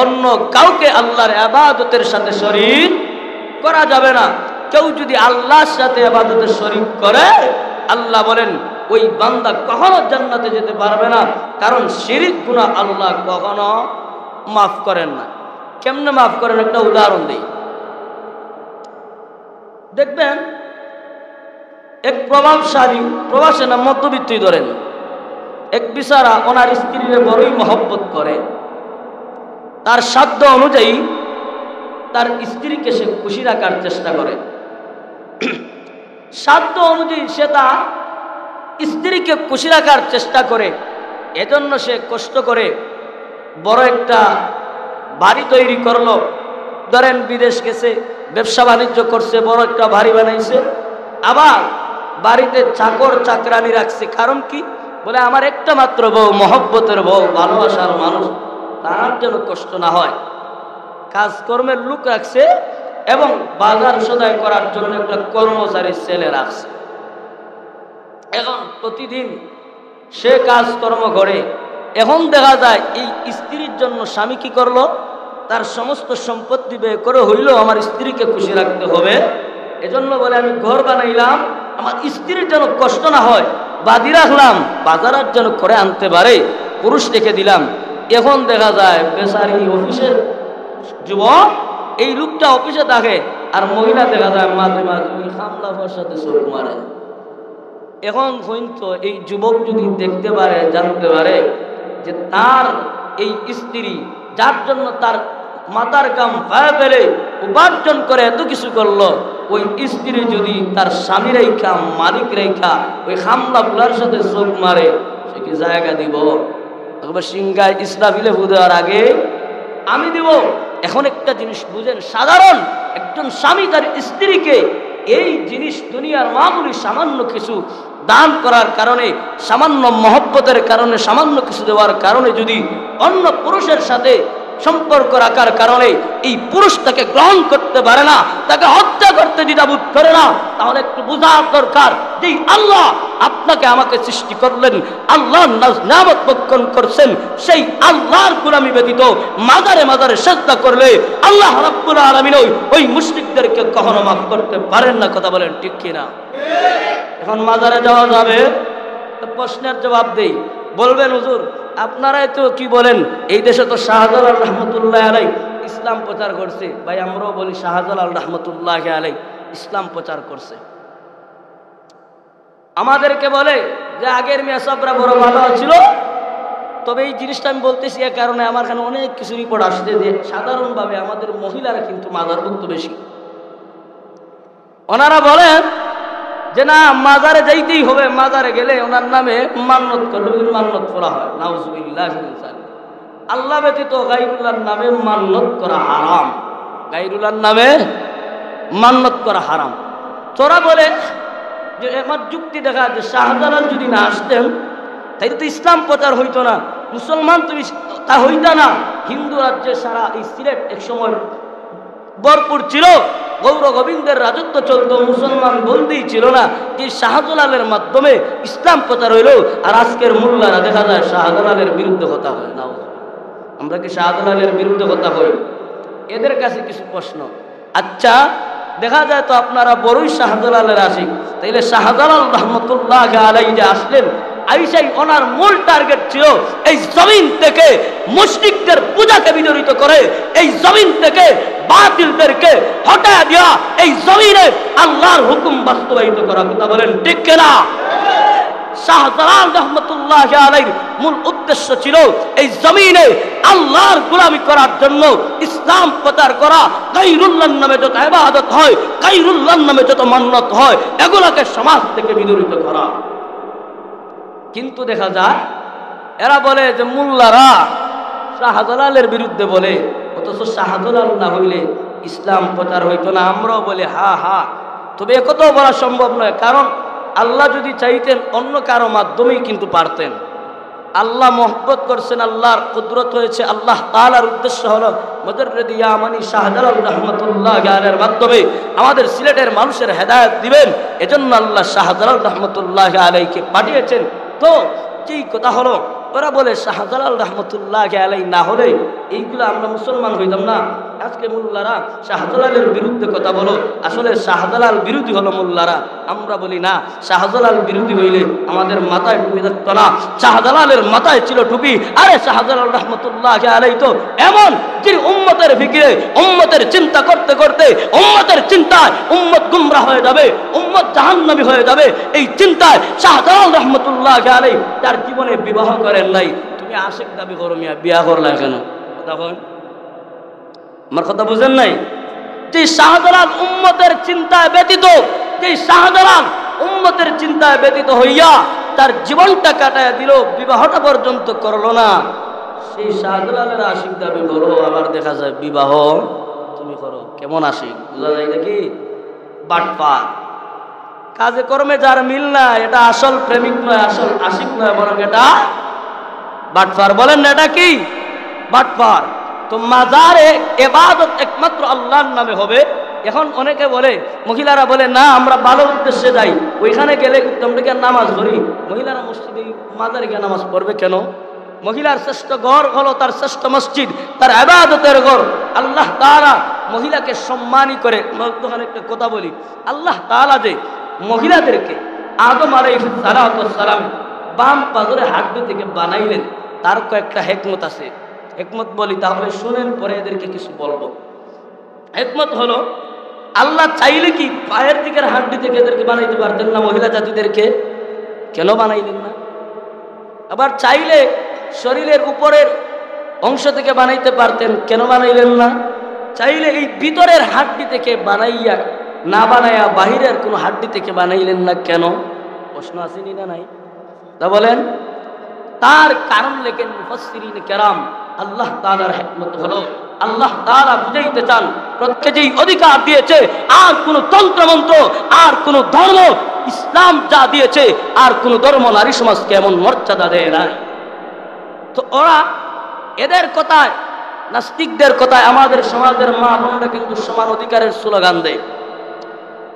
অন্য কাউকে আল্লাহর ইবাদতের সাথে শরীক করা যাবে না। কেউ যদি আল্লাহর সাথে ইবাদতের শরীক করে, আল্লাহ বলেন ওই বান্দা কখনো জান্নাতে যেতে পারবে না, কারণ শিরক গুনাহ আল্লাহ কখনো মাফ করেন না। কেমনে মাফ করেন? একটা উদাহরণ দিই। দেখবেন এক প্রভাবশালী, প্রবাসী না মধ্যবিত্তই ধরেন, এক বিচারা ওনার স্ত্রীর বড়ই মহব্বত করে, তার সাধ্য অনুযায়ী তার স্ত্রীকে সে খুশি রাখার চেষ্টা করে। সাধ্য অনুযায়ী সে তার স্ত্রীকে খুশি রাখার চেষ্টা করে, এজন্য সে কষ্ট করে বড় একটা বাড়ি তৈরি করলো। ধরেন বিদেশ গেছে, ব্যবসা বাণিজ্য করছে, বড় একটা বাড়ি বানাইছে, আবার বাড়িতে চাকর চাকরানি রাখছে। কারণ কি? বলে আমার একটা মাত্র বউ, মহব্বতের বউ, ভালোবাসার মানুষ, তার যেন কষ্ট না হয়। কাজকর্মের লোক রাখছে এবং বাজার সদাই করার জন্য একটা কর্মচারী ছেলে রাখছে। এখন প্রতিদিন সে কাজকর্ম করে। এখন দেখা যায় এই স্ত্রীর জন্য স্বামী কি করলো? তার সমস্ত সম্পত্তি ব্যয় করে হইলেও আমার স্ত্রীকে খুশি রাখতে হবে, এজন্য বলে আমি ঘর বানাইলাম, আমার স্ত্রীর যেন কষ্ট না হয়, বাদি রাখলাম, বাজারের যেন করে আনতে পারে, পুরুষ রেখে দিলাম। এখন দেখা যায় বেচারি অফিসের যুবক, এই লোকটা অফিসে থাকে, আর মহিলা দেখা যায় মাঝে মাঝে ওই খামলাফার সাথে চোখ মারে। এখন হইতো এই যুবক যদি দেখতে পারে, জানতে পারে যে তার এই স্ত্রী, যার জন্য তার মাথার কাম ফায়া ফেলে উপার্জন করে এত কিছু করলো, ওই স্ত্রী যদি তার স্বামী রেখা, মালিক রেখা ওই খামলা ফুলার সাথে চোখ মারে, সে কি জায়গা দিব? সিংহায় ইসরাফিলে ফু দেওয়ার আগে আমি দিব। এখন একটা জিনিস বুঝেন, সাধারণ একজন স্বামী তার স্ত্রীকে এই জিনিস দুনিয়ার মামুলি সামান্য কিছু দান করার কারণে, সামান্য মহব্বতের কারণে, সামান্য কিছু দেওয়ার কারণে যদি অন্য পুরুষের সাথে সম্পর্ক রাখার কারণে এই পুরুষ তাকে গ্রহণ করতে পারে না, তাকে হত্যা করতে দ্বিধাবোধ করে না, তাহলে একটু বোঝার দরকার যে আল্লাহ আপনাকে আমাকে সৃষ্টি করলেন, আল্লাহর নিয়ামত ভক্ষণ করছেন, সেই আল্লাহর গোলামি ব্যতীত মাজারে মাজারে সিজদা করলে আল্লাহ রাব্বুল আলামিন ওই মুশরিকদেরকে কখনো মাফ করতে পারেন না। কথা বলেন ঠিক কিনা? এখন মাজারে যাওয়া যাবে? প্রশ্নের জবাব দেই। বলবেন হুজুর আপনারাই তো কি বলেন, এই দেশে তো শাহজালাল রহমতুল্লাহ আলাই ইসলাম প্রচার করছে। ভাই আমরাও বলি শাহজালাল রহমতুল্লাহ আলাই ইসলাম প্রচার করছে। আমাদেরকে বলে যে আগের মেসাবরা বড় ভালো ছিল। তবে এই জিনিসটা আমি বলতেছি এ কারণে, আমার এখানে অনেক কিছু রিপোর্ট আসছে যে সাধারণভাবে আমাদের মহিলারা কিন্তু মাজারভুক্ত বেশি। ওনারা বলেন যে না, মাজারে যাইতেই হবে, মাজারে গেলে ওনার নামে মান্নত করলে মান্নত করা হয়। নাউজুবিল্লাহ। আল্লাহ ব্যতীত গায়রুল্লাহর নামে মান্নত করা হারাম, গায়রুল্লাহর নামে মান্নত করা হারাম। তোরা বলে যে আমার যুক্তি দেখা যে শাহজালাল যদি না আসতেন তাই তো ইসলাম প্রচার হইতো না, মুসলমান তুমি তা হইতা না। হিন্দু রাজ্যে সারা এই সিলেট এক সময় ভরপুর ছিল, গৌর গোবিন্দের রাজত্ব চলতো, মুসলমান বন্দী ছিল না, যে শাহজালালের মাধ্যমে ইসলাম প্রচার হইল। আর আজকের মোল্লারা দেখা যায় শাহজালালের বিরুদ্ধে কথা হয় না। আমরা কি শাহজালালের বিরুদ্ধে কথা হই? এদের কাছে কিছু প্রশ্ন। আচ্ছা, দেখা যায় তো আপনারা বড়ই শাহজালালের আশিক, তাইলে শাহজালাল রহমতুল্লাহ আলাইহি যে আসলেন, আইসাই ওনার মূল টার্গেট ছিল এই জমিন থেকে মুশরিকদের পূজাকে বিতাড়িত করে, এই জমিন থেকে বাতিলদেরকে হটায় দেওয়া, এই জমিনে আল্লাহর হুকুম বাস্তবায়িত করা। কথা বলেন ঠিক কিনা? শাহজালাল রহমতুল্লাহ আলাইহির মূল উদ্দেশ্য ছিল এই জমিনে আল্লাহর গোলামি করার জন্য ইসলাম প্রচার করা, গায়রুল্লাহর নামে যত ইবাদত হয়, গায়রুল্লাহর নামে যত মান্নত হয়, এগুলোকে সমাজ থেকে বিতাড়িত করা। কিন্তু দেখা যায় এরা বলে যে মোল্লারা শাহজালালের বিরুদ্ধে বলে, অথচ শাহজালাল না হইলে ইসলাম প্রচার হইতো না। আমরাও বলি হা হা, তবে একথাও বলা সম্ভব নয়, কারণ আল্লাহ যদি চাইতেন অন্য কারো মাধ্যমেই কিন্তু পারতেন। আল্লাহ মহব্বত করছেন, আল্লাহর কুদরত হয়েছে, আল্লাহ তাআলার উদ্দেশ্য হলো মুজাররিদ ইয়ামানি শাহজালাল রহমাতুল্লাহ আলাইহির মাধ্যমে আমাদের সিলেটের মানুষের হেদায়েত দিবেন। এজন্য আল্লাহ শাহজালাল রহমাতুল্লাহ আলাইহিকে পাঠিয়েছেন। তো কি কথা হলো, ওরা বলে শাহজালাল রহমতুল্লাহ আলাইহি না হলে এইগুলো আমরা মুসলমান হইতাম না। আজকে মোল্লারা শাহজালালের বিরুদ্ধে কথা বলো, আসলে শাহজালাল বিরোধী হলো মোল্লারা। আমরা বলি না, শাহজালাল বিরোধী হইলে আমাদের মাথায় টুপি থাকতো না, শাহজালালের মাথায় ছিল টুপি। আরে শাহজালাল রহমতুল্লাহ আলাইহি তো এমন যে উম্মতের ফিকিরে, উম্মতের চিন্তা করতে করতে, উম্মতের চিন্তায় উম্মত গুমরাহ হয়ে যাবে, উম্মত জাহান্নামী হয়ে যাবে, এই চিন্তায় শাহজালাল রহমতুল্লাহ আলাইহি তার জীবনে বিবাহ করেন নাই। তুমি আশিক দাবি করো, মিয়া বিয়া করলা কেন? তখন আমার কথা বুঝেন নাই? যে শাহজালাল উম্মতের চিন্তায় ব্যতীত, যে শাহজালাল উম্মতের চিন্তায় ব্যতীত হইয়া তার জীবনটা কাটায় দিল, বিবাহটা পর্যন্ত করলো না, সেই শাহজালালের আশিক দাবি করো, আবার দেখা যায় বিবাহ তুমি করো। কেমন আশিক বোঝা যায় নাকি? বাটপার, কাজে কর্মে যার মিল না, এটা আসল প্রেমিক নয়, আসল আশিক নয়, বরং এটা বাটপার। বলেন না এটা কি? বাটপার। তো মাজারে ইবাদত একমাত্র আল্লাহর নামে হবে। এখন অনেকে বলে, মহিলারা বলে না আমরা ভালো উদ্দেশ্যে যাই, ওইখানে গেলে আমরা কি নামাজ পড়ি? মহিলারা মসজিদে মাজারে গিয়ে নামাজ পড়বে কেন? মহিলার শ্রেষ্ঠ ঘর হলো তার শ্রেষ্ঠ মসজিদ, তার ইবাদতের ঘর। আল্লাহ তাআলা মহিলাকে সম্মানী করে। ওখানে একটা কথা বলি, আল্লাহ তাআলা যে মহিলাদেরকে আদম আলাইহিস সালাম বাম পাজরে হাড্ডি থেকে বানাইলেন, তার কয়েকটা হিকমত আছে। হিকমত বলি, তাহলে শুনেন, পরে এদেরকে কিছু বলবো। হিকমত হলো, আল্লাহ চাইলে কি পায়ের দিকের হাড্ডি থেকে এদেরকে বানাইতে পারতেন না? মহিলা জাতিদেরকে কেন বানাইলেন না? আবার চাইলে শরীরের উপরের অংশ থেকে বানাইতে পারতেন, কেন বানাইলেন না? চাইলে এই ভিতরের হাড্ডি থেকে বানাইয়া না বানাইয়া বাহিরের কোনো হাড্ডি থেকে বানাইলেন না কেন? প্রশ্ন আসেনি না নাই? তা বলেন। তার কারণ লেখেন মুফাসসিরিন কেরাম, আল্লাহ তাআলার হিকমত হলো, আল্লাহ তাআলা বুঝাইতে চান প্রত্যেকে যেই অধিকার দিয়েছে, আর কোন তন্ত্র মন্ত্র, আর কোন ধর্ম, ইসলাম যা দিয়েছে আর কোন ধর্ম নারী সমাজকে এমন মর্যাদা দেয় না। তো ওরা এদের কথায়, নাস্তিকদের কথায় আমাদের সমাজের মা বোনরা কিন্তু সমান অধিকারের স্লোগান দেয়।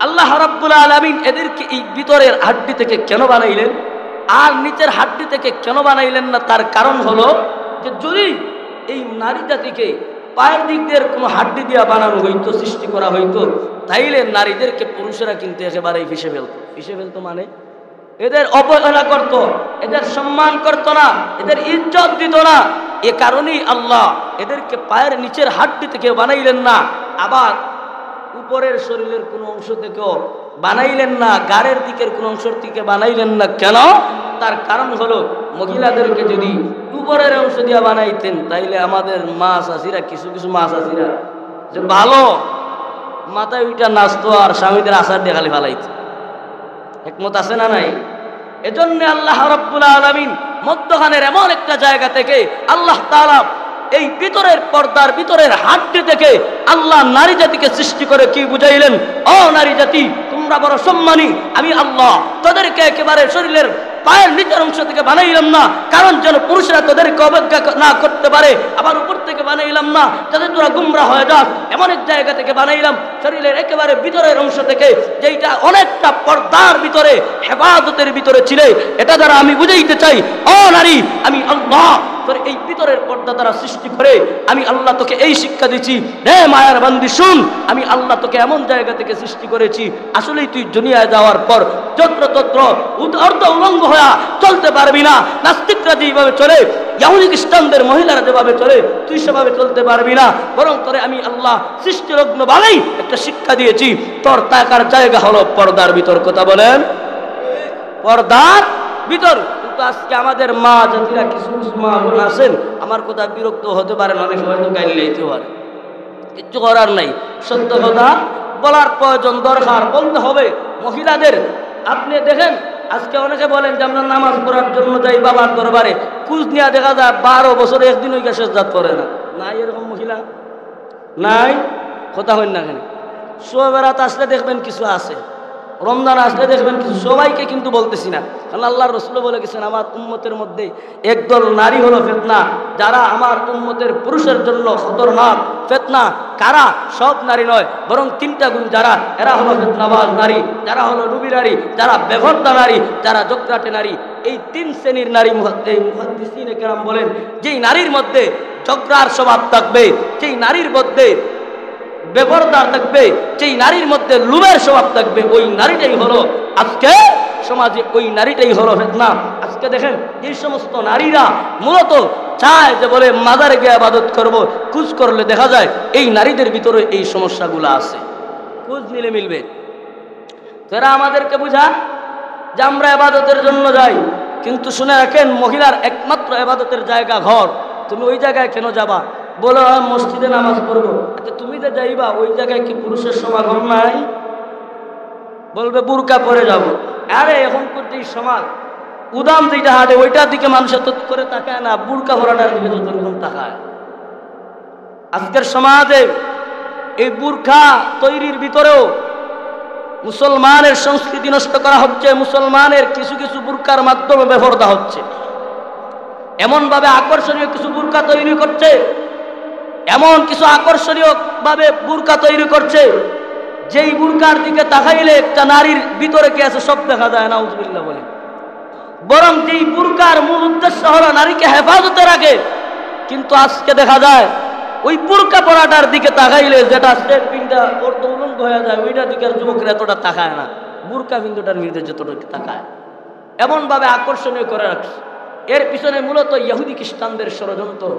আল্লাহ রাব্বুল আলামিন এদেরকে এই ভিতরের হাড্ডি থেকে কেন বানাইলেন আর নিচের হাড্ডি থেকে কেন বানাইলেন না? তার কারণ হলো যে যদি এই নারী জাতিকে পায়ের দিক দিয়ে কোনো হাড্ডি দিয়া বানানো হইতো, সৃষ্টি করা হইতো, তাইলে নারীদেরকে পুরুষেরা কিন্তু একেবারে ফিসে ফেলতো মানে এদের অবহেলা করত, এদের সম্মান করত না, এদের ইজ্জত দিত না। এ কারণেই আল্লাহ এদেরকে পায়ের নিচের হাড্ডি থেকে বানাইলেন না, আবার উপরের শরীরের কোনো অংশ থেকেও বানাইলেন না, গাড়ের দিকের কোনো অংশ থেকে বানাইলেন না। কেন? তার কারণ হলো মহিলাদেরকে যদি উপরের অংশ দিয়ে বানাইতেন, তাইলে আমাদের মা চাষিরা, কিছু কিছু মা চাষিরা যে ভালো মাথায় ওইটা নাচতো আর স্বামীদের আচার দিয়ে খালি ফালাইতো। একমত আছে না নাই? এজন্য আল্লাহ রাব্বুল আলামিন মধ্যখানের এমন একটা জায়গা থেকে আল্লাহ তাআলা এই ভিতরের পর্দার ভিতরের হাড্ডি থেকে আল্লাহ নারী জাতিকে সৃষ্টি করে কি বুঝাইলেন? ও নারী জাতি, তোমরা বড় সম্মানী, আমি আল্লাহ তোদেরকে একেবারে শরীরের পায়ের নিচের অংশ থেকে বানাইলাম না কারণ যেন পুরুষরা তোদেরকে অবজ্ঞা না করতে পারে, আবার উপর থেকে বানাইলাম না যাতে তোরা গুমরা হয়ে যাস, এমন এক জায়গা থেকে বানাইলাম শরীরের একেবারে ভিতরের অংশ থেকে, যেটা অনেকটা পর্দার ভিতরে হেফাজতের ভিতরে ছিলে। এটা দ্বারা আমি বুঝাইতে চাই, ও নারী, আমি আল্লাহ তোর এই ভিতরের পর্দা দ্বারা সৃষ্টি করে আমি আল্লাহ তোকে এই শিক্ষা দিচ্ছি, হে মায়ার বান্দি শুন, আমি আল্লাহ তোকে এমন জায়গা থেকে সৃষ্টি করেছি, আসলেই তুই দুনিয়ায় যাওয়ার পর যত্রতত্র অর্ধ উলঙ্গ হয়ে চলতে পারবি না। নাস্তিকরা যেভাবে চলে, ইহুদি খ্রিস্টানদের মহিলারা যেভাবে চলে, তুই সেভাবে চলতে পারবি না, বরং তোরে আমি আল্লাহ সৃষ্টিলগ্ন ভাবেই একটা শিক্ষা দিয়েছি, তোর তাকার জায়গা হলো পর্দার ভিতর। কথা বলেন, পর্দার ভিতর। কিন্তু আজকে আমাদের মা জাতিরা কিছু কিছু মা বোন আছেন, আমার কথা বিরক্ত হতে পারেন, অনেক সময় তো গাইলে যেতে পারে, কিচ্ছু করার নাই, সত্য কথা বলার প্রয়োজন দরকার, বলতে হবে মহিলাদের। আপনি দেখেন আজকে অনেকে বলেন যে আমরা নামাজ পড়ার জন্য যাই বাবার দরবারে, কুচ নিয়ে দেখা যায় 12 বছরে একদিন ওই গ্যাসের জাত পড়ে না। নাই এরকম মহিলা? নাই? কথা হইন না কেন? শোবেরাত আসলে দেখবেন কিছু আছে, রমজান আসলে দেখবেন কিছু, সবাইকে কিন্তু বলতেছি না, কারণ আল্লাহর রাসূল বলে গেছেন আমার উম্মতের মধ্যে একদল নারী হলো ফিতনা, যারা আমার উম্মতের পুরুষের জন্য খতরনাক। ফিতনা কারা? সব নারী নয়, বরং 3টা গুণ যারা, এরা হলো ফিতনাবাজ নারী, যারা হলো রুবি নারী, যারা বেভর্তা নারী, যারা জগরাটে নারী। এই 3 শ্রেণীর নারী মুহাদ্দিসিনে কেরাম বলেন, যেই নারীর মধ্যে জগরার স্বভাব থাকবে, যেই নারীর মধ্যে বেপরদার থাকবে, যেই নারীর মধ্যে লুবের স্বভাব থাকবে, ওই নারীটাই হলো আজকে সমাজে, ওই নারীটাই হলো ফিতনা। আজকে দেখেন এই সমস্ত নারীরা মূলত চায় যে বলে মাজারে গিয়ে ইবাদত করব, খোঁজ করলে দেখা যায় এই নারীদের ভিতরে এই সমস্যাগুলো আছে, খোঁজ নিলে মিলবে। তারা আমাদেরকে বুঝা যে আমরা ইবাদতের জন্য যাই, কিন্তু শুনে রাখেন মহিলার একমাত্র ইবাদতের জায়গা ঘর। তুমি ওই জায়গায় কেন যাবা? বলো মসজিদে নামাজ পড়বো। আচ্ছা তুমি যে যাইবা ওই জায়গায় কি পুরুষের সমাগম নাই? বলবে বুরকা পরে যাব। আরে এখন করতে সমাজ উদাম যেটা হাঁটে ওইটার দিকে মানুষের তত করে তাকায় না, বুরকা পরাটার দিকে যতক্ষণ তাকায়। আজকের সমাজে এই বুরকা তৈরির ভিতরেও মুসলমানের সংস্কৃতি নষ্ট করা হচ্ছে, মুসলমানের কিছু কিছু বুরকার মাধ্যমে বেপরদা হচ্ছে, এমন ভাবে আকর্ষণীয় কিছু বুরকা তৈরি করছে, এমন কিছু আকর্ষণীয় ভাবে বুরকা তৈরি করছে, যেই বুরকার দিকে তাকাইলে একটা নারীর ভিতরে কি আছে সব দেখা যায়, নাউজুবিল্লাহ বলে। বরং যেই বুরকার মূল উদ্দেশ্য হলো নারীকে হেফাজতে রাখে, কিন্তু আজকে দেখা যায় ওই বুরকা পরাটার দিকে তাকাইলে যেটা স্টেট পিনটা অর্ধ উলঙ্গ হয়ে যায়, ওইটার দিকে আর যুবকরা এতটা তাকায় না, বুরকা বিন্দুটার নির্দেশ যতটুকু তাকায়, এমন ভাবে আকর্ষণীয় করে রাখছে। এর পিছনে মূলত ইহুদি খ্রিস্টানদের ষড়যন্ত্র।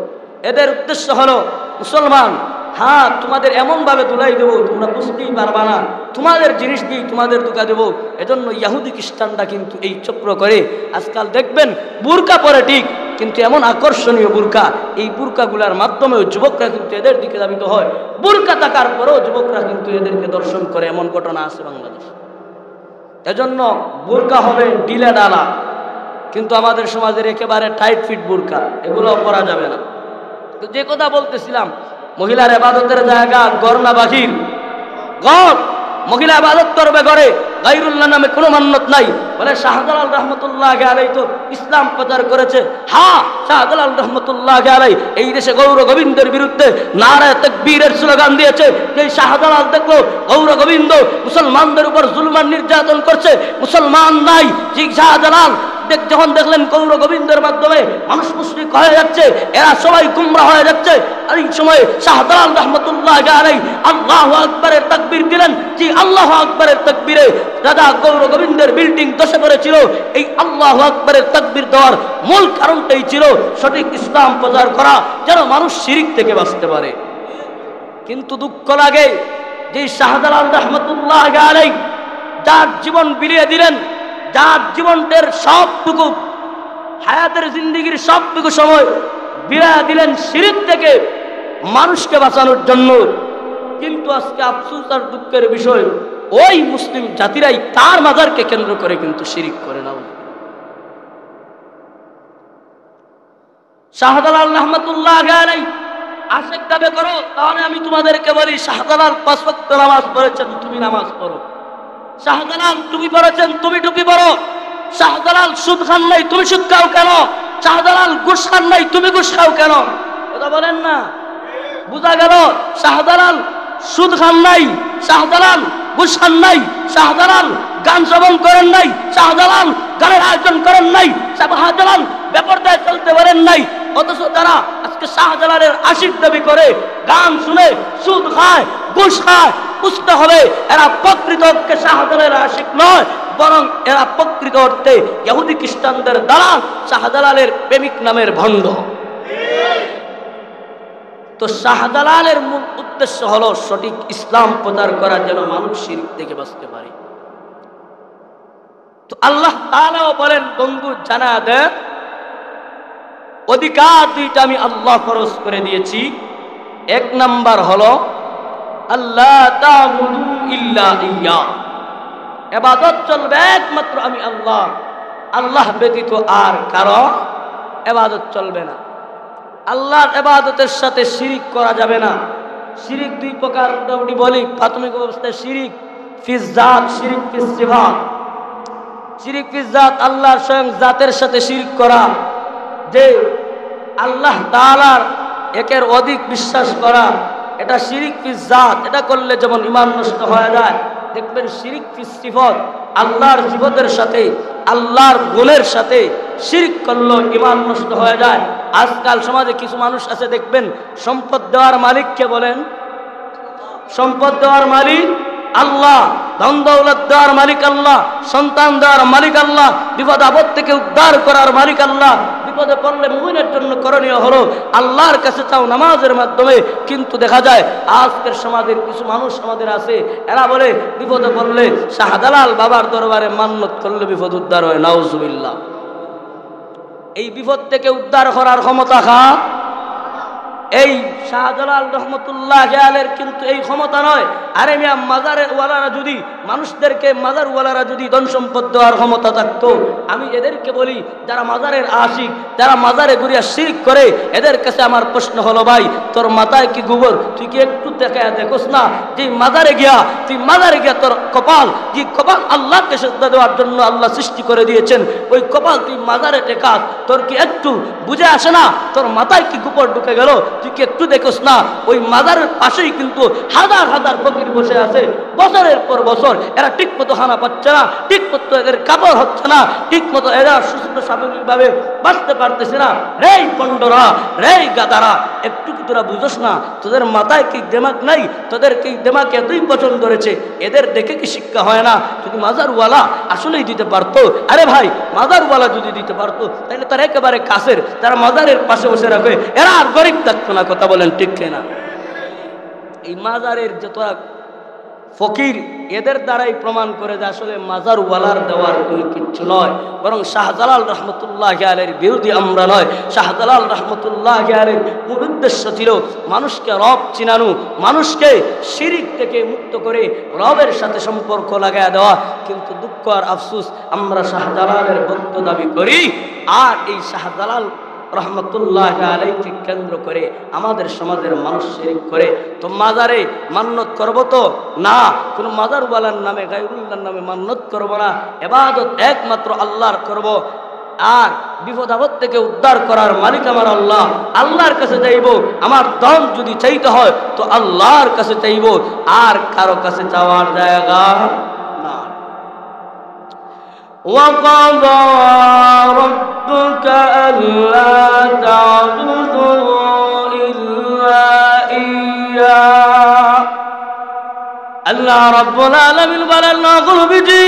এদের উদ্দেশ্য হলো মুসলমান, হ্যাঁ তোমাদের এমন ভাবে দুলাই দেবো তোমরা বুঝতেই পারবা না, তোমাদের জিনিস দিয়েই তোমাদের দুকা দেবো। এজন্য ইহুদি খ্রিস্টানরা কিন্তু এই চক্র করে। আজকাল দেখবেন বুরকা পরে ঠিক, কিন্তু এমন আকর্ষণীয় বুরকা, এই বুরকাগুলার মাধ্যমেও যুবকরা কিন্তু এদের দিকে ধাবিত হয়। বুরকা থাকার পরেও যুবকরা কিন্তু এদেরকে দর্শন করে, এমন ঘটনা আছে বাংলাদেশ। এজন্য বুরকা হবে ডিলে ডালা, কিন্তু আমাদের সমাজের একেবারে টাইট ফিট বুরকা, এগুলো করা যাবে না। তো যে কথা বলতেছিলাম, মহিলার ইবাদতের জায়গা ঘর না বাহির? ঘর। মহিলা ইবাদত করবে ঘরে, গায়রুল্লাহ নামে কোনো মান্যত নাই। বলে শাহজালাল রহমতুল্লাহ আলাইহি তো ইসলাম প্রচার করেছে। হ্যাঁ, শাহজালাল রহমতুল্লাহ আলাইহি এই দেশে গৌর গোবিন্দের বিরুদ্ধে নারায়ে তাকবীরের স্লোগান দিয়েছে। এই শাহজালাল দেখলো গৌর গোবিন্দ মুসলমানদের উপর জুলুম আর নির্যাতন করছে, মুসলমান নাই। ঠিক শাহজালাল যখন দেখলেন গৌর গোবিন্দের মাধ্যমে মানুষ মুশরিক হয়ে যাচ্ছে, এরা সবাই গুমরাহ হয়ে যাচ্ছে, আর এই সময় শাহজালাল রহমতুল্লাহ আলাইহি আল্লাহু আকবারের তাকবীর দিলেন। যে আল্লাহু আকবারের তাকবীরে রাজা গৌর গোবিন্দের বিল্ডিং ধসে পড়েছিল। এই আল্লাহু আকবারের তাকবীর দেওয়ার মূল কারণটাই ছিল সঠিক ইসলাম প্রচার করা, যেন মানুষ শিরিক থেকে বাঁচতে পারে। কিন্তু দুঃখ লাগে যে শাহজালাল রহমতুল্লাহ আলাইহি যার জীবন বিলিয়ে দিলেন, যার জীবনের সবটুকু হায়াতের জিন্দেগির সবটুকু সময় বিলিয়ে দিলেন শিরিক থেকে মানুষকে বাঁচানোর জন্য, কিন্তু আজকে আফসোস আর দুঃখের বিষয় ওই মুসলিম জাতিরাই তার মাজারকে কেন্দ্র করে কিন্তু শিরিক করে না। শাহজালাল রহমতুল্লাহ আলাইহি আশেক দাবি করো, তাহলে আমি তোমাদেরকে বলি শাহজালাল 5 ওয়াক্ত নামাজ পড়েছেন, তুমি নামাজ পড়ো। শাহজালাল টুপি পরেছেন, তুমি টুপি পরো। শাহজালাল সুদ খান নাই, তুমি সুদ খাও কেন? শাহজালাল ঘুষ খান নাই, তুমি ঘুষ খাও কেন? কথা বলেন না। বুঝা গেল শাহজালাল সুদ খান নাই, শাহজালাল ঘুষ খান নাই, শাহজালাল গান শ্রবণ করেন নাই, শাহজালাল গানের আয়োজন করেন নাই, শাহজালাল বেপরদায় চলতে পারেন নাই। অথচ যারা আজকে শাহজালালের আশিক দাবি করে, গান শুনে সুদ খায়, ঘুষ খায়, বুঝতে হবে এরা প্রকৃত অর্থে শাহজালালের আশিক নয়, বরং এরা প্রকৃত অর্থে ইহুদি খ্রিস্টানদের দ্বারা শাহজালালের প্রেমিক নামের ভণ্ড। তো শাহজালালের মূল উদ্দেশ্য হলো সঠিক ইসলাম প্রচার করার জন্য মানুষ শিরক থেকে বাঁচতে পারে। তো আল্লাহ তাআলাও বলেন, বন্ধু জানা দে অধিকার দুইটা আমি আল্লাহ ফরজ করে দিয়েছি। এক নাম্বার হলো আল্লাহ তা'বুদু ইল্লা ইয়্যা, ইবাদত চলবে একমাত্র আমি আল্লাহ, আল্লাহ ব্যতীত আর কারো ইবাদত চলবে না। আল্লাহর ইবাদতের সাথে শিরিক করা যাবে না। শিরিক দুই প্রকার মোটামুটি বলি, প্রাথমিক অবস্থায় শিরিক ফিজ জাত, শিরিক ফিজ সিফাত। শিরিক ফিজ জাত আল্লাহর স্বয়ং জাতের সাথে শিরিক করা, যে আল্লাহ তাআলার একের অধিক বিশ্বাস করা, এটা শিরিক ফিজ জাত। এটা করলে যেমন ঈমান নষ্ট হয়ে যায়। দেখবেন শিরিক ফিজ সিফাত, আল্লাহর সিফাতের সাথে আল্লাহর গুণের সাথে শিরক করলে ঈমান নষ্ট হয়ে যায়। আজকাল সমাজে কিছু মানুষ আছে, দেখবেন সম্পদ দেওয়ার মালিককে বলেন, সম্পদ দেওয়ার মালিক আল্লাহ, ধন দৌলত দেওয়ার মালিক আল্লাহ, সন্তান দেওয়ার মালিক আল্লাহ, বিপদ আপদ থেকে উদ্ধার করার মালিক আল্লাহ। বিপদে পড়লে মুমিনের জন্য করণীয় হলো আল্লাহর কাছে চাও নামাজের মাধ্যমে। কিন্তু দেখা যায় আজকের সমাজের কিছু মানুষ আমাদের আছে, এরা বলে বিপদে পড়লে শাহজালাল বাবার দরবারে মান্নত করলে বিপদ উদ্ধার হয়। নাউজুবিল্লাহ। এই বিপদ থেকে উদ্ধার করার ক্ষমতা কার? এই শাহজালাল রহমতুল্লাহ আলাইহির কিন্তু এই ক্ষমতা নয়। আরে মিয়া, মাজারের ওয়ালারা যদি মানুষদেরকে, মাজার ওয়ালারা যদি ধন সম্পদ দেওয়ার ক্ষমতা থাকতো, আমি এদেরকে বলি যারা মাজারের আশিক, যারা মাজারে ঘুরিয়া শিরক করে, এদের কাছে আমার প্রশ্ন হলো, ভাই তোর মাথায় কি গোবর? তুই কি একটু দেখোস না যে মাজারে গিয়া, তুই মাজারে গিয়া তোর কপাল, যে কপাল আল্লাহকে সিজদা দেওয়ার জন্য আল্লাহ সৃষ্টি করে দিয়েছেন, ওই কপাল তুই মাজারে টেকাস, তোর কি একটু বুঝে আসে না? তোর মাথায় কি গোবর ঢুকে গেল? তুই কি একটু দেখোস না? ওই মাজারের পাশেই কিন্তু হাজার হাজার ফকির বসে আছে, বছরের পর বছর এরা ঠিক মতো খানা পাচ্ছে না, ঠিক মতো এদের কাপড় হচ্ছে না, ঠিক মতো এরা সুস্থ স্বাভাবিকভাবে বাঁচতে পারতেছে না। রে পন্ডরা, রে গাদারা, একটু কি তোরা বুঝোস না? তোদের মাথায় কি দেমাগ নাই? তোদের কি দেমাগ এতই পছন্দ ধরেছে, এদের দেখে কি শিক্ষা হয় না? যদি মাজারওয়ালা আসলেই দিতে পারতো, আরে ভাই মাজারওয়ালা যদি দিতে পারতো, তাহলে তারা একেবারে কাছের, তারা মাজারের পাশে বসে রাখে, এরা আর গরিব থাকতো না। কথা বলেন ঠিক কিনা? এই মাজারের যত ফকির, এদের দ্বারাই প্রমাণ করে যে আসলে মাজার ওয়ালার দেওয়ার কোনো কিচ্ছু নয়, বরং শাহজালাল রহমতুল্লাহ আলাইহির বিরোধী আমরা নয়। শাহজালাল রহমতুল্লাহ আলাইহির মূল উদ্দেশ্য ছিল মানুষকে রব চিনানো, মানুষকে শিরিক থেকে মুক্ত করে রবের সাথে সম্পর্ক লাগায় দেওয়া। কিন্তু দুঃখ আর আফসোস, আমরা শাহজালালের ভক্ত দাবি করি, আর এই শাহজালাল রহমতুল্লাহ আলাইহিকে কেন্দ্র করে আমাদের সমাজের মানুষ শিরক করে। তো মাজারে মান্নত করব তো না, কোন মাজারওয়ালার নামে, গায়রুল্লাহর নামে মান্নত করব না। ইবাদত একমাত্র আল্লাহর করব। আর বিপদ আপদ থেকে উদ্ধার করার মালিক আমার আল্লাহ, আল্লাহর কাছে চাইব। আমার ধন যদি চাইতে হয় তো আল্লাহর কাছে চাইব, আর কারো কাছে চাওয়ার জায়গা না। وَقَضَى رَبُّكَ أَلَّا تَعْبُدُوا إِلَّا إِيَّاهُ। আল্লাহ রাব্বুল আলামিন বলেন, নবীজি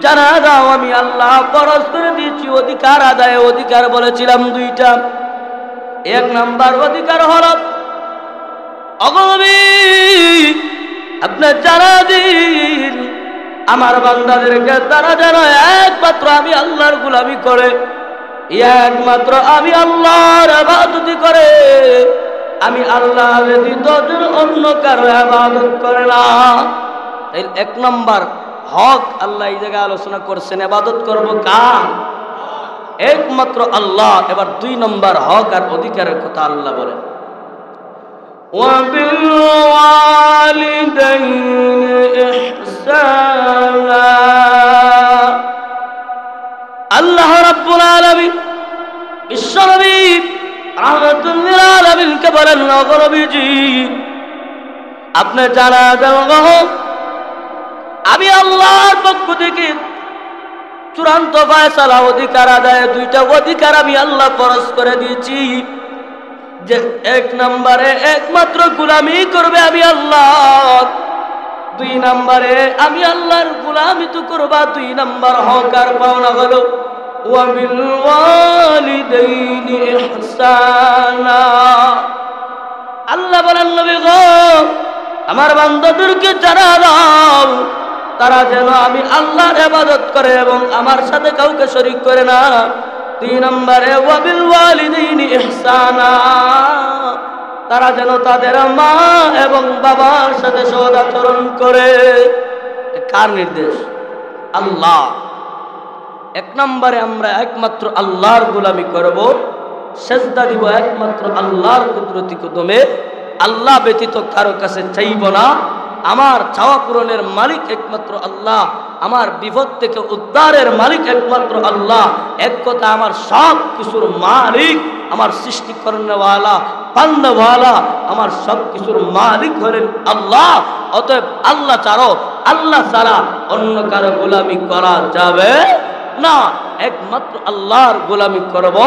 জানা দাও আমি আল্লাহ ফরজ করে দিয়েছি অধিকার আদায়। অধিকার বলেছিলাম দুইটা। এক নাম্বার অধিকার হলো, নবী আপনি জানা দিন আমার বান্দাদেরকে তারা যেন একমাত্র আমি আল্লাহর গোলামি করে, একমাত্র আমি আল্লাহর ইবাদত করে, আমি আল্লাহ ব্যতীত অন্য কারো ইবাদত করে না। এই এক নম্বর হক আল্লাহ এই জায়গায় আলোচনা করছেন, ইবাদত করব কার? একমাত্র আল্লাহ। এবার দুই নম্বর হক আর অধিকারের কথা আল্লাহ বলেন, وَبِالْوَالِدَيْنِ إِحْسَانًا বিশ্বনবী রাহমাতুল লিল আলামিনকে বলেন, ওগো নবীজি, আপনি জানা দেন আমি আল্লাহর পক্ষ থেকে চূড়ান্ত ফয়সালা অধিকার আদায় দুইটা অধিকার আমি আল্লাহ ফরজ করে দিয়েছি। যে এক নম্বরে একমাত্র গোলামি করবে আমি আল্লাহ, দুই নম্বরে আমি আল্লাহর গোলামি তো করবা, দুই নম্বর হক আর পাওনা হলো ওয়া বিল ওয়ালিদাইনি ইহসানা। আল্লাহ বলেন, নবী গো, আমার বান্দাদেরকে জানা দাও তারা যেন আমি আল্লাহর ইবাদত করে এবং আমার সাথে কাউকে শরীক করে না। দুই নম্বরে ওয়া বিল ওয়ালিদাইনি ইহসানা, তারা যেন তাদের মা এবং বাবার সাথে সদাচরণ করে। কার নির্দেশ? আল্লাহ। এক নম্বরে আমরা একমাত্র আল্লাহর গোলামি করব, সেজদা দিব একমাত্র আল্লাহর কুদরতি কদমে, আল্লাহ ব্যতীত কারো কাছে চাইব না। আমার চাওয়া পূরণের মালিক একমাত্র আল্লাহ, আমার বিপদ থেকে উদ্ধারের মালিক একমাত্র আল্লাহ। এক কথা, আমার সব কিছুর মালিক, আমার সৃষ্টি করনেওয়ালা, বান্দাওয়ালা, আমার সব কিছুর মালিক হলেন আল্লাহ। অতএব আল্লাহ ছাড়া অন্য কারো গোলামি করা যাবে না, একমাত্র আল্লাহর গোলামি করব।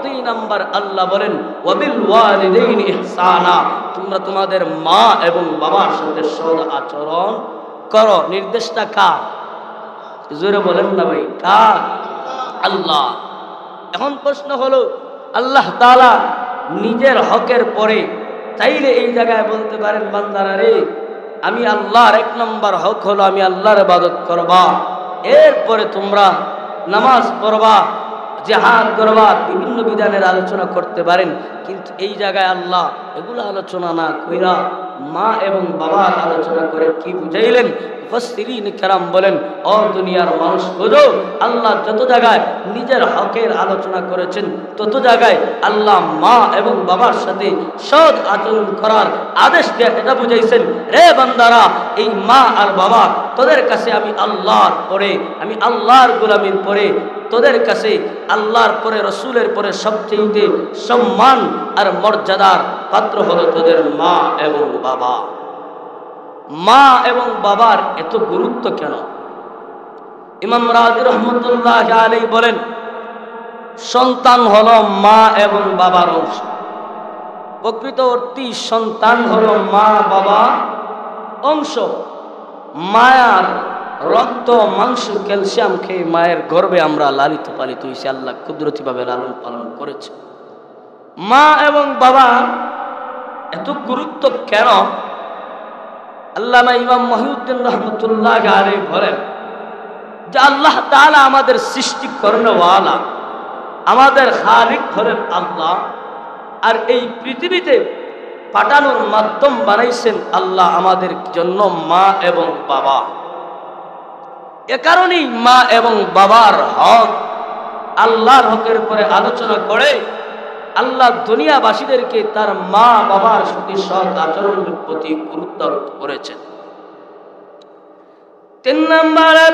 দুই নাম্বার আল্লাহ বলেন ওয়াবিল ওয়ালিদাইনি ইহসানা, তোমরা তোমাদের মা এবং বাবার সাথে সৎ আচরণ করো। নির্দেশটা কার? জোরে বলেন না ভাই, কার? আল্লাহ। এখন প্রশ্ন হলো, আল্লাহ তাআলা নিজের হকের পরে চাইলে এই জায়গায় বলতে পারেন, বান্দারা রে, আমি আল্লাহর এক নম্বর হক হলো আমি আল্লাহর ইবাদত করবা, এরপরে তোমরা নামাজ পড়বা, জিহাদ করবা, বিভিন্ন বিধানের আলোচনা করতে পারেন। কিন্তু এই জায়গায় আল্লাহ এগুলো আলোচনা না কইরা মা এবং বাবার আলোচনা করে কি বুঝাইলেন? মুফাসসিরিন কেরাম বলেন, ও দুনিয়ার মানুষ বোঝো, আল্লাহ যত জায়গায় নিজের হকের আলোচনা করেছেন তত জায়গায় আল্লাহ মা এবং বাবার সাথে সৎ আচরণ করার আদেশ দিয়ে এটা বুঝাইছেন, রে বান্দারা, এই মা আর বাবা তোদের কাছে আমি আল্লাহর পরে, আমি আল্লাহর গোলামির পরে, তোদের কাছে আল্লাহর পরে, রসুলের পরে সবচেয়ে সম্মান আর মর্যাদার পাত্র হলো তোদের মা এবং বাবা। মা এবং বাবার এত গুরুত্ব কেন? ইমাম রাজি রহমতুল্লাহ আলাইহি বলেন, সন্তান হলো মা এবং বাবার অংশ। প্রকৃত অর্থে সন্তান হলো মা বাবা অংশ। মায়ার রক্ত মাংস ক্যালসিয়াম খেয়ে মায়ের গর্ভে আমরা লালিত পালিত হয়েছি, আল্লাহ কুদরতিভাবে লালন পালন করেছে। মা এবং বাবা এত গুরুত্ব কেন? আল্লামা ইমাম মহিউদ্দিন রহমতুল্লাহ আলাইহি বলেন যে আল্লাহ তাআলা আমাদের সৃষ্টি করনেওয়ালা, আমাদের খালিক হলেন আল্লাহ, আর এই পৃথিবীতে পাঠানোর মাধ্যম বানাইছেন আল্লাহ আমাদের জন্য মা এবং বাবা। এ কারণেই মা এবং বাবার হক, আল্লাহর হকের পরে আলোচনা করে আল্লাহ দুনিয়াবাসীদেরকে তার মা বাবার সাথে সৎ আচরণের প্রতি গুরুত্ব আরোপ করেছেন। 3 নম্বরে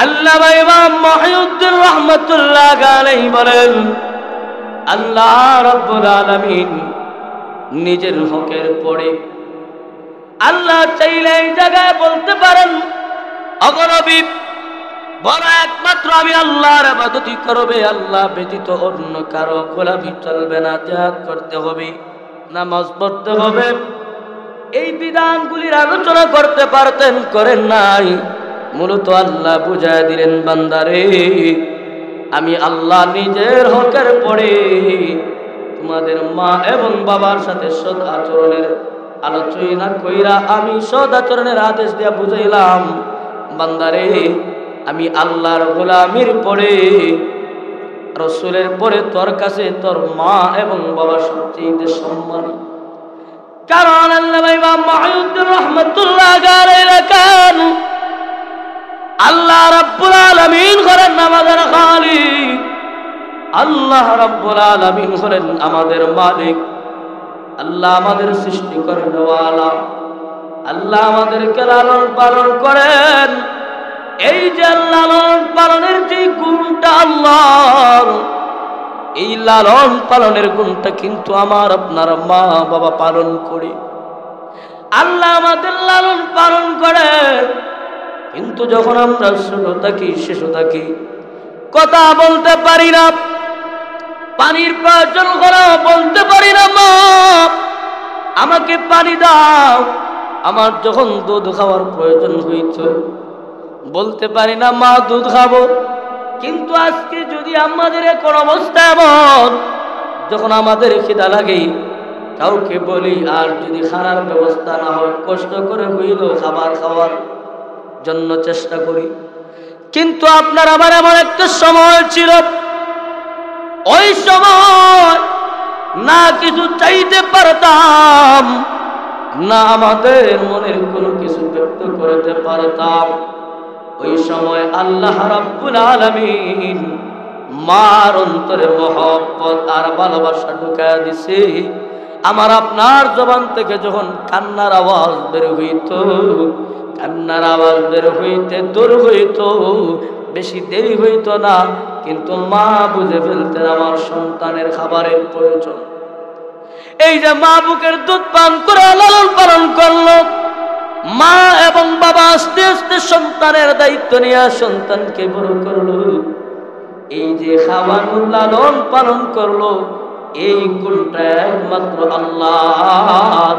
আল্লামা ইমাম মহিউদ্দিন রহমাতুল্লাহ আলাইহি বলেন, আল্লাহ রাব্বুল আলামিন নিজের হকের পরে আল্লাহ চাইলে এই জায়গায় বলতে পারেন, ওগো নবী, বলো একমাত্র আমি আল্লাহর ইবাদতই করবে, আল্লাহ ব্যতীত অন্য কারো গোলামি চলবে না, জিহাদ করতে হবে, নামাজ পড়তে হবে। এই বিধানগুলির আলোচনা করতে পারতেন, করেন নাই। মূলত আল্লাহ বুঝায় দিলেন, বান্দারে, আমি আল্লাহ নিজের হকের পরে তোমাদের মা এবং বাবার সাথে সৎ আচরণের আলোচনা কইরা আমি সৎ আচরণের আদেশ দিয়া বুঝাইলাম, বান্দারে, আমি আল্লাহর গোলামির পরে, রসুলের পরে তোর কাছে তোর মা এবং বাবা সবচেয়ে সম্মানী। কারণ আল্লামা ইমাম মহিউদ্দিন রহমাতুল্লাহ আলাইহি রাকান আল্লাহ রাব্বুল আলামিন হলেন আমাদের খালিক, আল্লাহ রাব্বুল আলামিন হলেন আমাদের মালিক, আল্লাহ আমাদের সৃষ্টি করনেওয়ালা, আল্লাহ আমাদেরকে লালন পালন করেন। এই যে লালন পালনের যে গুণটা আল্লাহর, লালন পালনের গুণটা কিন্তু আমার আপনার মা বাবা পালন করে। আল্লাহ আমাদের লালন পালন করে, কিন্তু যখন আমরা ছোট থাকি, শিশু থাকি, কথা বলতে পারি না, পানির প্রয়োজন হলো বলতে পারি না, মা আমাকে পানি দাও। আমার যখন দুধ খাওয়ার প্রয়োজন হইত বলতে পারি না, মা দুধ খাবো। কিন্তু আজকে যদি আমাদের এখন অবস্থা এমন, যখন আমাদের খিদা লাগে কাউকে বলি, আর যদি খানার ব্যবস্থা না হয় কষ্ট করে হইল খাবার খাওয়ার জন্য চেষ্টা করি। কিন্তু আপনার আমার এমন একটা সময় ছিল, ওই সময় না কিছু চাইতে পারতাম, না আমাদের মনের কোনো কিছু ব্যক্ত করতে পারতাম। ওই সময় আল্লাহ রাব্বুল আলামিন মার অন্তরে মহব্বত আর ভালোবাসা ঢুকায়া দিছে। আমার আপনার জবান থেকে যখন কান্নার আওয়াজ বের হইত, কান্নার আওয়াজ বের হইতে দূর হইত, বেশি দেরি হইত না, কিন্তু মা বুঝে ফেলতেন আমার সন্তানের খাবারের প্রয়োজন। এই যে মা বুকের দুধ পান করে লালন পালন করলো, মা এবং বাবা আস্তে আস্তে সন্তানের দায়িত্ব নিয়ে সন্তানকে বড় করলো, এই যে খাওয়ানো লালন পালন করলো, এই গুণটা একমাত্র আল্লাহ।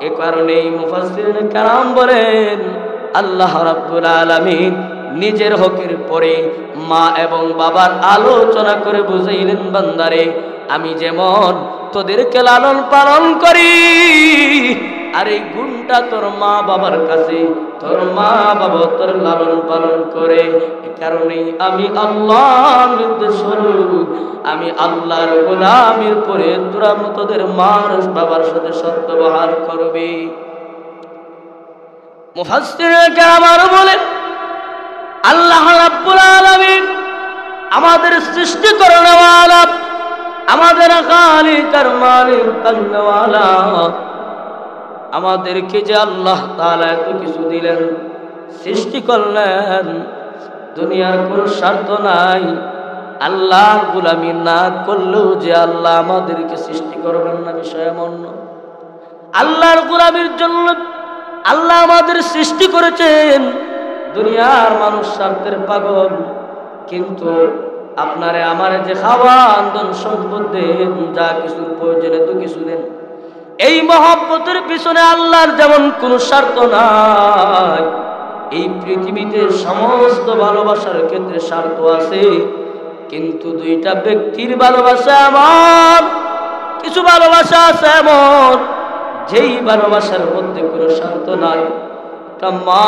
এ কারণেই মুফাসসিরিন কেরাম বলেন, আল্লাহ রাব্বুল আলামিন নিজের হকের পরে মা এবং বাবার আলোচনা করে বুঝাইলেন, বান্দারে আমি যেমন তোদেরকে লালন পালন করি, আর এই গুণটা তোর মা বাবার কাছে, তোর মা বাবা তোর লালন পালন করে। এ কারণেই আমি আল্লাহর নির্দেশ হলো, আমি আল্লাহর গোলামির পরে তোরা তোদের মা বাবার সাথে সদ্ব্যবহার করবি। মুফাসসিরিন কেরাম আরো বলেন, আল্লাহ রাব্বুল আলামিন আমাদের সৃষ্টি করনেওয়ালা, আমাদের খালিক আর মালিক করনেওয়ালা, আমাদেরকে যে আল্লাহ তাআলা এত কিছু দিলেন, সৃষ্টি করলেন, দুনিয়ার কোনো স্বার্থ নাই। আল্লাহর গোলামি না করলেও যে আল্লাহ আমাদেরকে সৃষ্টি করবেন না, বিষয় এমন নয়। আল্লাহর গোলামির জন্য আল্লাহ আমাদের সৃষ্টি করেছেন। দুনিয়ার মানুষ স্বার্থের পাগল, কিন্তু আপনারে আমারে যে খাওয়া আন্দোলন সম্পদ দেন, যা কিছুর প্রয়োজনে তো কিছু দেন, এই মহব্বতের পিছনে আল্লাহর যেমন কোনো স্বার্থ নাই, এই পৃথিবীতে সমস্ত ভালোবাসার ক্ষেত্রে স্বার্থ আছে, কিন্তু দুইটা ব্যক্তির ভালোবাসা এমন, কিছু ভালোবাসা আছে এমন যেই ভালোবাসার মধ্যে কোনো স্বার্থ নাই। একটা মা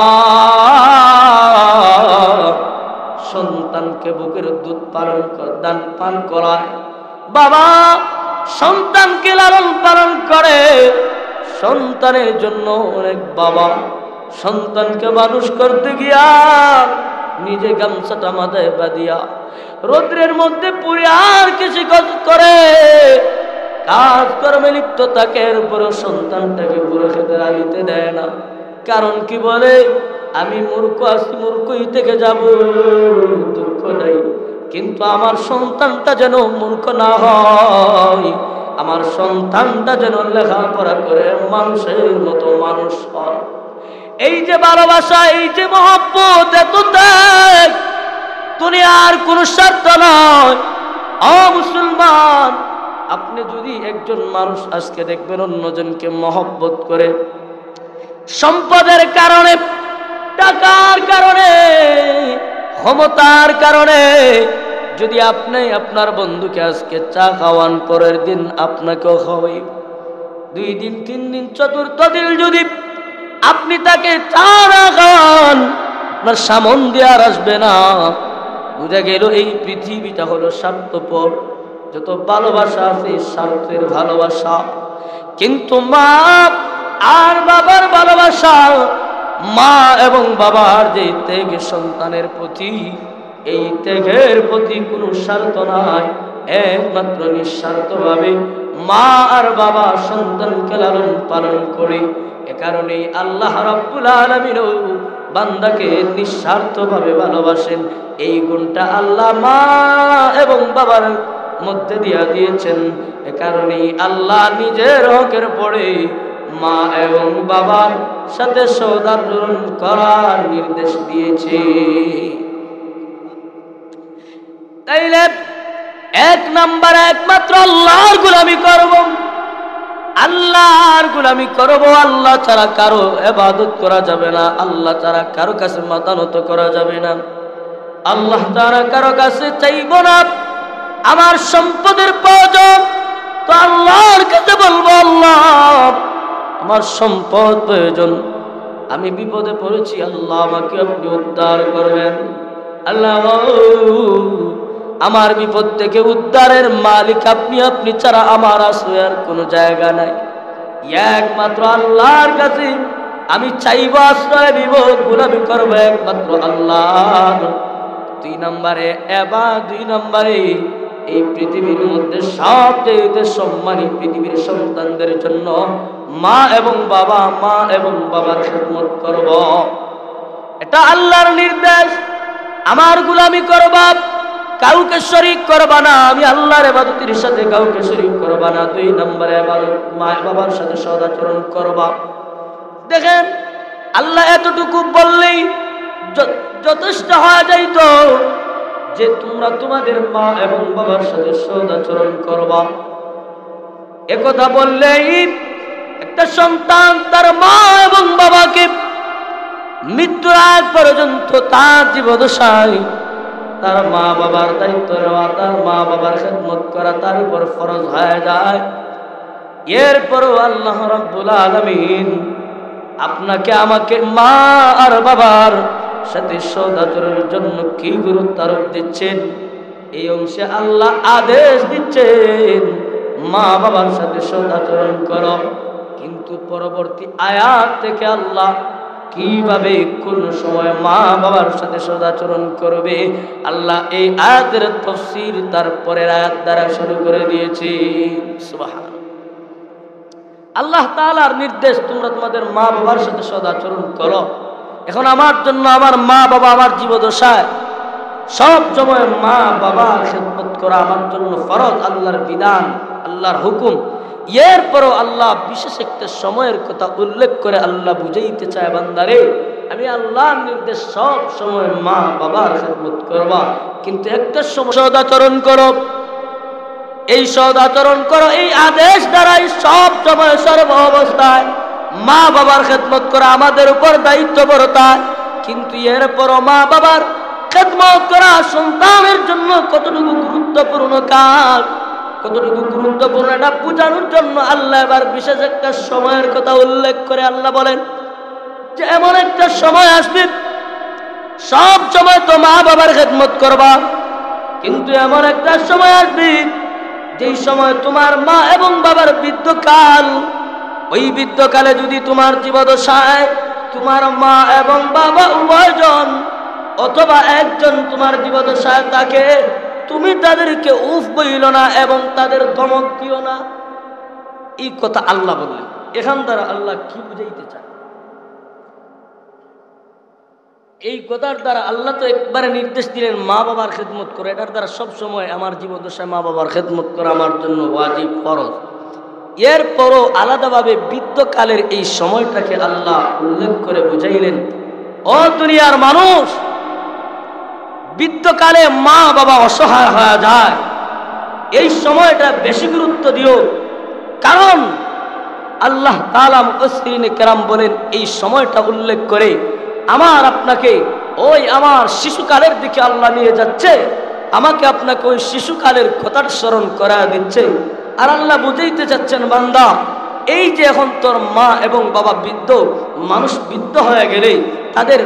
সন্তানকে বুকের দুধ দান পান করায়, বাবা সন্তানকে লালন পালন করে, সন্তানের জন্য অনেক বাবা সন্তানকে মানুষ করতে গিয়া নিজে গামছাটা মাথায় বাঁধিয়া রৌদ্রের মধ্যে পুড়ে আর কিছু কাজ করে, কাজ কর্মে লিপ্ত থাকে, এরপরে সন্তানটাকে পুরো খেতে রাখতে দেয় না। কারণ কি বলে, আমি মূর্খ আছি, মূর্খই থেকে যাব, দুঃখ নাই, কিন্তু আমার সন্তানটা যেন মূর্খ না হয়, আমার সন্তানটা যেন লেখাপড়া করে মানুষের মতো মানুষ হয়। এই যে ভালোবাসা, এই যে মহব্বত, এত ত্যাগ, দুনিয়ার কোন স্বার্থ নয়। ও মুসলমান, আপনি যদি একজন মানুষ আজকে দেখবেন অন্যজনকে মহব্বত করে, সম্পদের কারণে, টাকার কারণে, ক্ষমতার কারণে, যদি আপনি আপনার বন্ধুকে আজকে চা খাওয়ান, পরের দিন আপনাকেও খাওয়াই, 2 দিন 3 দিন চতুর্থ দিন যদি আপনি তাকে চা না খাওয়ান, আপনার সামন দেওয়ার আসবে না। বুঝা গেল এই পৃথিবীটা হলো স্বার্থপর, যত ভালোবাসা আছে স্বার্থের ভালোবাসা। কিন্তু মা আর বাবার ভালোবাসা, মা এবং বাবার যে ত্যাগ সন্তানের প্রতি, এই ত্যাগের প্রতি কোনো স্বার্থ নাই, একমাত্র নিঃস্বার্থভাবে মা আর বাবা সন্তানকে লালন পালন করে। এ কারণেই আল্লাহ রাব্বুল আলামিন বান্দাকে নিঃস্বার্থভাবে ভালোবাসেন। এই গুণটা আল্লাহ মা এবং বাবার মধ্যে দিয়া দিয়েছেন। এ কারণেই আল্লাহ নিজের হকের পড়ে মা এবং বাবার সাথে সদাচরণ করার নির্দেশ দিয়েছে। তাইলে এক নাম্বার একমাত্র আল্লাহর গোলামি করব, আল্লাহর গোলামি করব। আল্লাহ ছাড়া কারো ইবাদত করা যাবে না, আল্লাহ ছাড়া কারো কাছে মাথা নত করা যাবে না, আল্লাহ ছাড়া কারো কাছে চাইব না। আমার সম্পদের প্রয়োজন তো আল্লাহর কাছে বলবো, আল্লাহ আমার সম্পদ প্রয়োজন, আমি বিপদে পড়েছি, আল্লাহ আমাকে আপনি উদ্ধার করবেন। আল্লাহ আমার বিপদ থেকে উদ্ধারের মালিক আপনি, আপনি ছাড়া আমার আশ্রয়ের কোনো জায়গা নাই। একমাত্র আল্লাহর কাছে আমি চাইব, আশ্রয় দিব, গোলামি করব একমাত্র আল্লাহ। 2 নম্বরে এবার 2 নম্বরে এই পৃথিবীর মধ্যে সবচেয়ে সম্মানী পৃথিবীর সন্তানদের জন্য মা এবং বাবার খেদমত করব। এটা আল্লাহর নির্দেশ। আমার গোলামি করবা, কাউকে শরীক করবা না। আমি আল্লাহর ইবাদতের সাথে কাউকে শরীক করবা না। 2 নম্বরে ইবাদত মা বাবার সাথে সদাচরণ করবা। দেখেন আল্লাহ এতটুকু বললেই যথেষ্ট হয়ে যাইত যে তোমরা তোমাদের মা এবং বাবার সাথে সদাচরণ করবা। একথা বললেই একটা সন্তান তার মা এবং বাবাকে মৃত্যুর আগ পর্যন্ত তার জীবদ্দশায় তার মা বাবার দায়িত্ব নেওয়া, তার মা বাবার খেদমত করা তার উপর ফরজ হয়ে যায়। এরপরও আল্লাহ রাব্বুল আলামিন আপনাকে আমাকে মা আর বাবার সাথে সদাচরণের জন্য কি গুরুত্ব আরোপ দিচ্ছেন, এই অংশে আল্লাহ আদেশ দিচ্ছেন মা বাবার সাথে সদাচরণ করো। কিন্তু পরবর্তী আয়াত থেকে আল্লাহ কিভাবে কোন সময় মা বাবার সাথে সদাচরণ করবে আল্লাহ এই আয়াতের তাফসীর তারপরের আয়াত দ্বারা শুরু করে দিয়েছি। সুবহানাল্লাহ। আল্লাহ তাআলার নির্দেশ তোমরা তোমাদের মা বাবার সাথে সদাচরণ করো। এখন আমার জন্য আমার মা বাবা আমার জীবদ্দশায় সব সময় মা বাবার খেদমত করা আমার জন্য ফরজ, আল্লাহর বিধান, আল্লাহর হুকুম। এরপরও আল্লাহ বিশেষ একটা সময়ের কথা উল্লেখ করে আল্লাহ বুঝাইতে চায়, বান্দারে আমি আল্লাহর নির্দেশ সব সময় মা বাবার খেদমত করবা, কিন্তু একটা সময় সদাচরণ করো। এই সদাচরণ করো এই আদেশ দ্বারাই সব সময় সর্ব অবস্থায় মা বাবার খেদমত করা আমাদের উপর দায়িত্ববরতা। কিন্তু এরপরও মা বাবার খেদমত করা সন্তানের জন্য কতটুকু গুরুত্বপূর্ণ কাজ, কতটুকু গুরুত্বপূর্ণ এটা বোঝানোর জন্য আল্লাহ এবার বিশেষ একটা সময়ের কথা উল্লেখ করে আল্লাহ বলেন যে এমন একটা সময় আসবে সব সময় তো মা বাবার খেদমত করবা, কিন্তু এমন একটা সময় আসবে যেই সময় তোমার মা এবং বাবার বৃদ্ধকাল, ওই বৃদ্ধকালে যদি তোমার জীবদ্দশায় তোমার মা এবং বাবা উভয়জন অথবা একজন তোমার জীবদ্দশায় থাকে, তুমি তাদেরকে উফ বইল না এবং তাদের ধমক দিও না। এই কথা আল্লাহ বললেন। এখান দ্বারা আল্লাহ কি বুঝাইতে চায়? এই কথার দ্বারা আল্লাহ তো একবারে নির্দেশ দিলেন মা বাবার খেদমত করো। এটার দ্বারা সব সময় আমার জীবদ্দশায় মা বাবার খেদমত করা আমার জন্য ওয়াজিব, ফরজ। এরপরও আলাদাভাবে বৃদ্ধকালের এই সময়টাকে আল্লাহ উল্লেখ করে বুঝাইলেন, ও দুনিয়ার মানুষ, বৃদ্ধকালে মা বাবা অসহায় হয়ে যায়, এই সময়টা বেশি গুরুত্ব দিও। কারণ আল্লাহ তাআলা মুফাসসিরিনে কেরাম বলেন এই সময়টা উল্লেখ করে আমার আপনাকে ওই আমার শিশুকালের দিকে আল্লাহ নিয়ে যাচ্ছে, আমাকে আপনাকে ওই শিশুকালের কথার স্মরণ করা দিচ্ছে। আর আল্লাহ বুঝাইতে চাচ্ছেন, বান্দা এই যে এখন তোর মা এবং বাবা বৃদ্ধ, মানুষ বৃদ্ধ হয়ে গেলে তাদের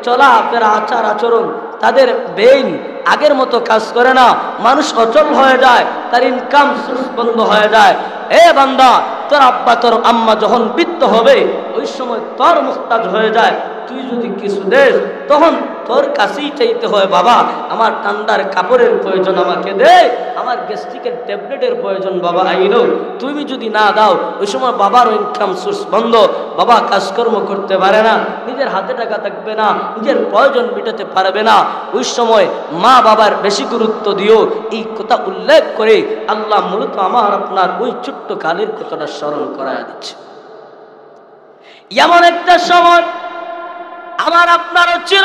চলাফেরা, আচার আচরণ, তাদের ব্রেইন আগের মতো কাজ করে না, মানুষ অচল হয়ে যায়, তার ইনকাম সোর্স বন্ধ হয়ে যায়। এ বান্দা, তোর আব্বা তোর আম্মা যখন বৃদ্ধ হবে ওই সময় তোর মুহতাজ হয়ে যায়, তুই যদি কিছু দেস তখন তোর কাছেই চাইতে হয়, বাবা আমার ঠান্ডার কাপড়ের প্রয়োজন আমাকে দে, আমার গ্যাস্ট্রিকের ট্যাবলেটের প্রয়োজন বাবা আইনো। তুমি যদি না দাও ওই সময় বাবার ইনকাম সোর্স বন্ধ, বাবা কাজকর্ম করতে পারে না, নিজের হাতে টাকা থাকবে না, নিজের প্রয়োজন মেটাতে পারবে না, ওই সময় মা বাবার বেশি গুরুত্ব দিও। এই কথা উল্লেখ করে আল্লাহ মূলত আমার আপনার ওই ছোট্ট কালের কথাটা স্মরণ করায় দিচ্ছে। এমন একটা সময় আমার আপনারও ছিল,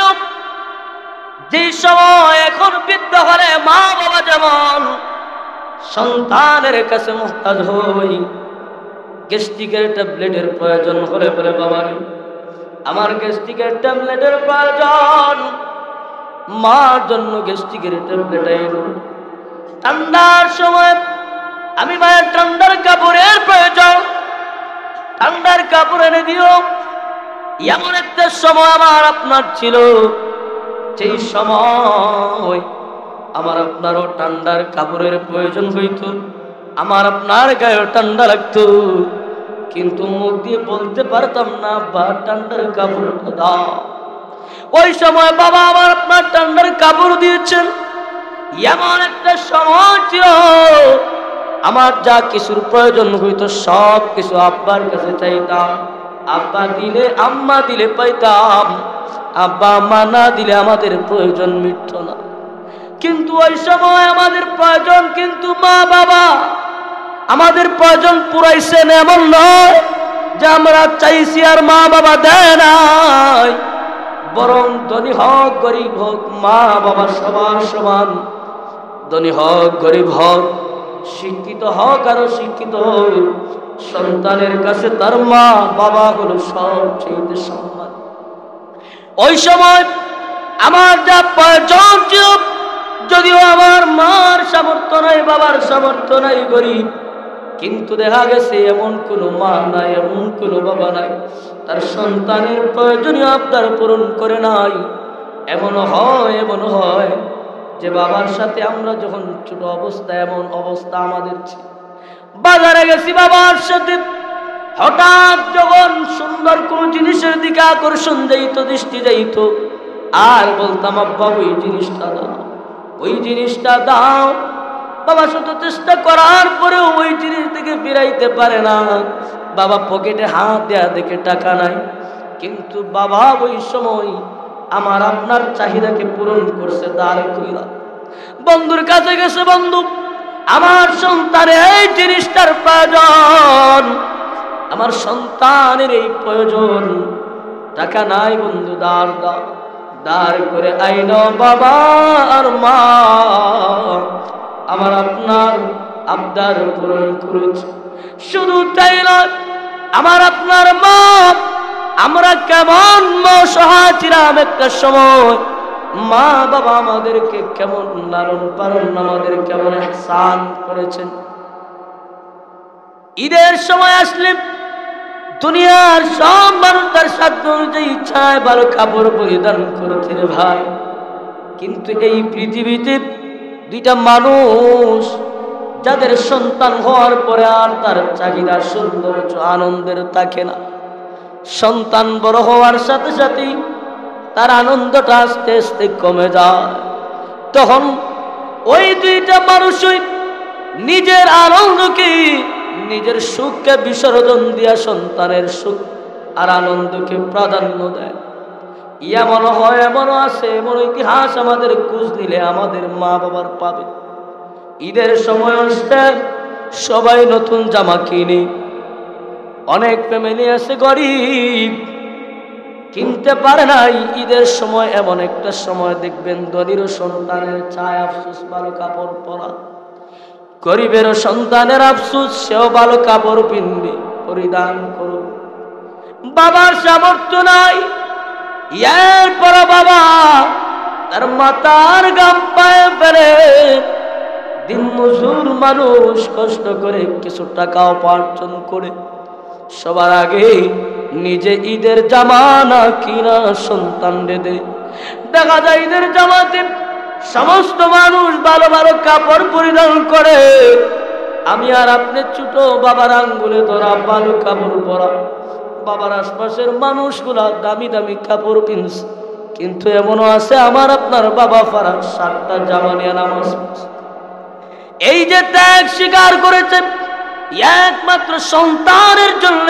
যে সময় এখন বৃদ্ধ হলে মা বাবা যেমন সন্তানের কাছে মুহতাজ হই, গ্যাস্ট্রিকের ট্যাবলেটের প্রয়োজন হলে বলে বাবা আমার গ্যাস্ট্রিকের ট্যাবলেটের প্রয়োজন, মার জন্য গ্যাস্ট্রিকের ট্যাবলেট এলো। ঠান্ডার সময় আমি মায়ের ঠান্ডার কাপড়ের প্রয়োজন, ঠান্ডার কাপড় এনে দিও। এমন একটা সময় আমার আপনার ছিল, সেই সময় আমার আপনারও ঠান্ডার কাপড়ের প্রয়োজন হইতো, আমার আপনার গায়ে ঠান্ডা লাগতো, কিন্তু মুখ দিয়ে বলতে পারতাম না বা ঠান্ডার কাপড়টা দাও। ওই সময় বাবা আমার আপনার ঠান্ডার কাপড় দিয়েছেন। এমন একটা সময় ছিল আমার যা কিছুর প্রয়োজন হইতো সব কিছু আব্বার কাছে চাইতাম, আব্বা দিলে আম্মা দিলে পাইতাম, আব্বা আম্মা না দিলে আমাদের প্রয়োজন মিটত না। কিন্তু ওই সময় আমাদের প্রয়োজন কিন্তু মা বাবা আমাদের প্রয়োজন পুরাইছেন এমন নয় যে আমরা চাইছি আর মা বাবা দেয় নাই, বরং ধনী হোক গরিব হোক মা বাবা সবার সমান। ধনী হোক গরিব হোক, শিক্ষিত হোক আরো শিক্ষিত হোক, সন্তানের কাছে তার মা বাবা হলো সবচেয়ে সম্মান। ওই সময় আমার যা প্রয়োজন ছিল, যদিও আমার মার সামর্থ্য নাই, বাবার সামর্থ্য নাই, গরিব, কিন্তু দেখা গেছে এমন কোনো মা নাই, এমন কোনো বাবা নাই তার সন্তানের প্রয়োজনীয় আবদার পূরণ করে নাই। এমন হয় যে বাবার সাথে আমরা যখন ছোট অবস্থা, এমন অবস্থা আমাদের ছিল, বাজারে গেছি বাবার সাথে, হঠাৎ যখন সুন্দর কোন জিনিসের দিকে আকর্ষণ যাইত, দৃষ্টি যাইত, আর বলতাম আব্বা ওই জিনিসটা দাও, ওই জিনিসটা দাও। বাবা শত চেষ্টা করার পরেও ওই জিনিস থেকে ফিরাইতে পারে না। বাবা পকেটে হাত দেয়া দেখে টাকা নাই, কিন্তু বাবা ওই সময় আমার আপনার চাহিদাকে পূরণ করছে দাঁড় কইরা। বন্ধুর কাছে গেছে, বন্ধু আমার সন্তানের এই জিনিসটার প্রয়োজন, আমার সন্তানের এই প্রয়োজন, টাকা নাই বন্ধু, দাঁড় দাও। দাঁড় করে আইন বাবা আর মা আমার আপনার আবদার পূরণ করেছে। শুধু তাই নয়, আমার আপনার মা, আমরা কেমন অসহায় ছিলাম একটা সময়, মা বাবা আমাদেরকে কেমন লালন পালন, আমাদের কেমন ইহসান করেছেন। ঈদের সময় আসলে দুনিয়ার সব মানুষ তার সাধ্য অনুযায়ী ইচ্ছায় ভালো কাপড় পরিধান করেছে রে ভাই, কিন্তু এই পৃথিবীতে দুইটা মানুষ যাদের সন্তান হওয়ার পরে আর তার চাহিদা সৌন্দর্য আনন্দের থাকে না, সন্তান বড় হওয়ার সাথে সাথেই তার আনন্দটা আস্তে আস্তে কমে যায়। তখন ওই দুইটা মানুষই নিজের আনন্দকে, নিজের সুখকে বিসর্জন দিয়া সন্তানের সুখ আর আনন্দকে প্রাধান্য দেয়। এমন হয়, এমনও আছে, এমন ইতিহাস আমাদের খোঁজ নিলে আমাদের মা বাবার পাবে। ঈদের সময় আসতে সবাই নতুন জামা কিনে, অনেক ফ্যামিলি আছে গরিব কিনতে পারে নাই। ঈদের সময় এমন একটা সময় দেখবেন ধনীরও সন্তানের চায় আফসোস ভালো কাপড় পরা, গরিবেরও সন্তানের আফসোস সেও ভালো কাপড় পিনবে, পরিধান করবে। বাবার সামর্থ্য নাই, এরপর বাবা তার মাতার গাম পায়ে ফেলে, দিন মজুর মানুষ কষ্ট করে কিছু টাকা উপার্জন করে সবার আগে নিজে ঈদের জামা না কিনা সন্তান দে। দেখা যায় ঈদের জামাতে সমস্ত মানুষ ভালো ভালো কাপড় পরিধান করে, আমি আর আপনি ছোট বাবার আঙ্গুলে ধরা ভালো কাপড় পরা, বাবার আশপাশের মানুষগুলা দামি দামি কাপড় কিনছে, কিন্তু এমনও আছে আমার আপনার বাবা ফারা 7টা জামা নিয়ে নামাজ পড়ছে। এই যে ত্যাগ স্বীকার করেছে একমাত্র সন্তানের জন্য,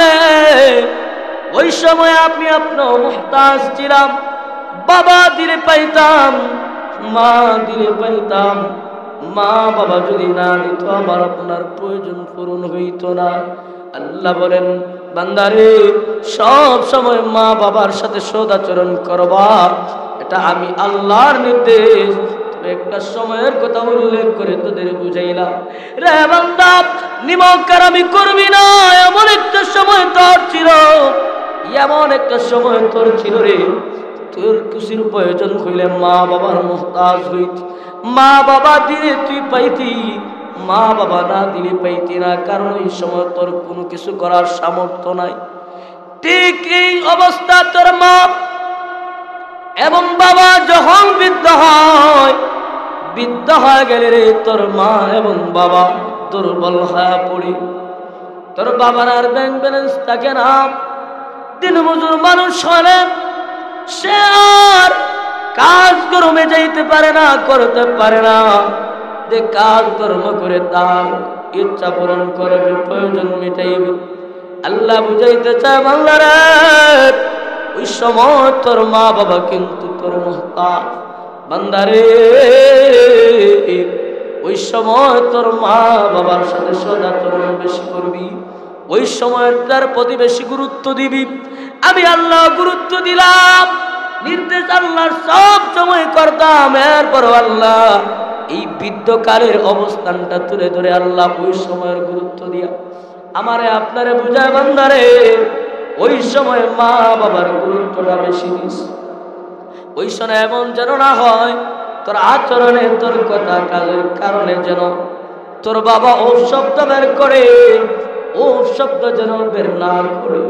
ওই সময় আমি আপনার মুহতাজ ছিলাম। বাবা দিলে পাইতাম, মা দিলে পাইতাম। মা বাবা যদি না দিত আমার আপনার প্রয়োজন পূরণ হইত না। আল্লাহ বলেন, বান্দারে সব সময় মা বাবার সাথে সদাচরণ করবা, এটা আমি আল্লাহর নির্দেশ। একটা সময়ের কথা উল্লেখ করে তোদের বুঝাইলাম, রে বান্দা নিমক আমি করবি না। এমন একটা সময় তোর ছিল, এমন একটা সময় তোর ছিল রে, তোর খুশির প্রয়োজন হইলে মা বাবার মুহতাজ হইতি। মা বাবা দিলে তুই পাইতি, মা বাবা না দিলে পাইতি না, কারণ ওই সময় তোর কোনো কিছু করার সামর্থ্য নাই। ঠিক এই অবস্থা তোর মা এবং বাবা যখন বৃদ্ধ হয়ে গেলে রে, তোর মা এবং বাবা দুর্বল হয়ে পড়ি। তোর বাবার আর ব্যাংক ব্যালেন্স থাকে না, দিনমজুর মানুষ হলে সে আর কাজ কর্মে যাইতে পারে না, করতে পারে না। যে কাজ কর্ম করে তার ইচ্ছা পূরণ করবে, প্রয়োজন মিটাইবে। আল্লাহ বুঝাইতে চায়, বান্দারে ওই সময় তোর মা বাবা কিন্তু তোর মুহতাজ। বান্দারে ওই সময় তোর মা বাবার সাথে সদাচরণ বেশি করবি, ওই সময়টার প্রতি বেশি গুরুত্ব দিবি। আমি আল্লাহ গুরুত্ব দিলাম, নির্দেশ আল্লাহর সব সময় করতাম। এরপর আল্লাহ এই বৃদ্ধকালের অবস্থানটা তুলে ধরে আল্লাহ ওই সময়ের গুরুত্ব দিয়া আমারে আপনারে বুঝায়, বান্দারে ওই সময় মা বাবার গুরুত্বটা বেশি দিস। ওই সময় এমন যেন না হয় তোর আচরণে, তোর কথা কাজের কারণে যেন তোর বাবা ও শব্দ বের করে, ও শব্দ যেন বের না করে।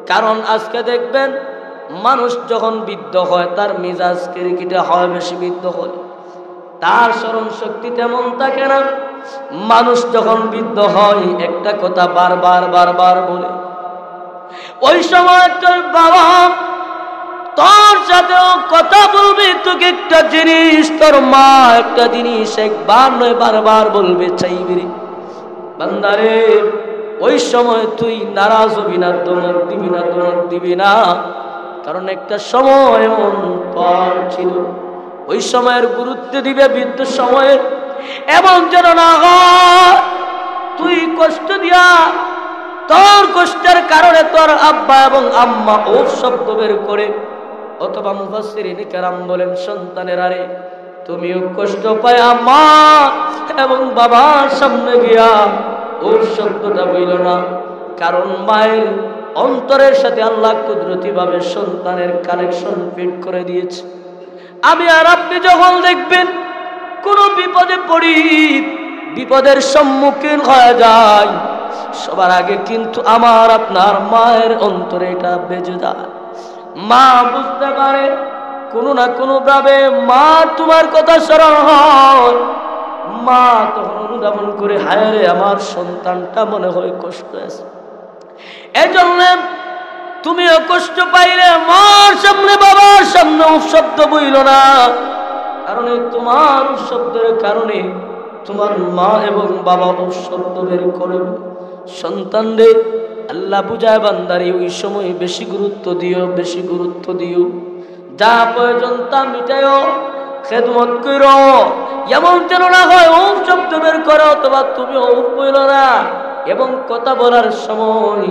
কারণ আজকে দেখবেন মানুষ যখন বৃদ্ধ হয় তার মিজাজ কিরকিটে হয়, বেশি বৃদ্ধ হয়, তার স্মরণ শক্তি তেমন থাকে না। মানুষ যখন বৃদ্ধ হয় একটা কথা বারবার বলে, ওই সময় তোর বাবা তোর সাথেও কথা বলবে। তোকে একটা জিনিস তোর মা একটা জিনিস একবার নয় বারবার বলবে, চাইবি রে বান্দারে। ওই সময় তুই নারাজ হবি না, দমক দিবি না, কারণ একটা সময় এমন তোর ছিল। ওই সময়ের গুরুত্ব দিবে বৃদ্ধ সময়ে। এমন যেন না হয় তুই কষ্ট দিয়া তোর কষ্টের কারণে তোর আব্বা এবং আম্মা ও শব্দ বের করে, অথবা মুফাসসিরিন কেরাম বলেন সন্তানের আরে তুমিও কষ্ট পায় মা এবং বাবার সামনে গিয়া ও শব্দটা বইল না। কারণ মায়ের অন্তরের সাথে আল্লাহ কুদরতি ভাবে সন্তানের কানেকশন ফিট করে দিয়েছে। আমি আর আপনি যখন দেখবেন কোনো বিপদে পড়ি, বিপদের সম্মুখীন হয়ে যায়, সবার আগে কিন্তু আমার আপনার মায়ের অন্তরে এটা বেজে যায়। মা বুঝতে পারে কোনো না কোনো ভাবে মা তোমার কথা স্মরণ হয়, মা তখন অনুধাবন করে, হায় রে আমার সন্তানটা মনে হয় কষ্ট আছে। এজন্য তুমিও কষ্ট পাইলে মার সামনে বাবার সামনে শব্দ বইল না, কারণ তোমার শব্দের কারণে তোমার মা এবং বাবা শব্দ বের করবে। সন্তানদের আল্লাহ বুঝায়, বান্দারে ওই সময় বেশি গুরুত্ব দিও, যা প্রয়োজন তা মিটাইও, খেদমত করো। এমন যেন না হয় ও শব্দ বের করো অথবা তুমি ও বইল না। এবং কথা বলার সময়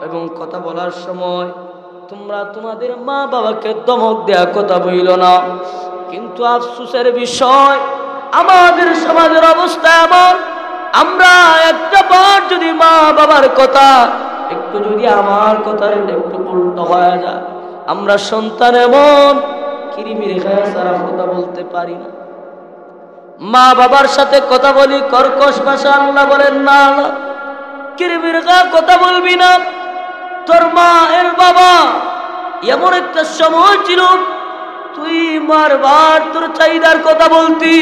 এবং কথা বলার সময় তোমরা তোমাদের মা বাবাকে দমক দেয়া কথা বইল না। কিন্তু আফসোসের বিষয় আমাদের সমাজের অবস্থা এমন, আমরা একটা বার যদি মা বাবার কথা একটু যদি আমার কথা একটু উল্টো হয়ে যায়, আমরা সন্তান এমন কিরিমিরি খায় সারা কথা বলতে পারি না। মা বাবার সাথে কথা বলি কর্কশ ভাষা, আল্লাহ বলেন না, কিরিমিরি খায় কথা বলবি না। তোর মা এর বাবা এমন একটা সময় ছিল তুই বারবার তোর চাহিদার কথা বলতি,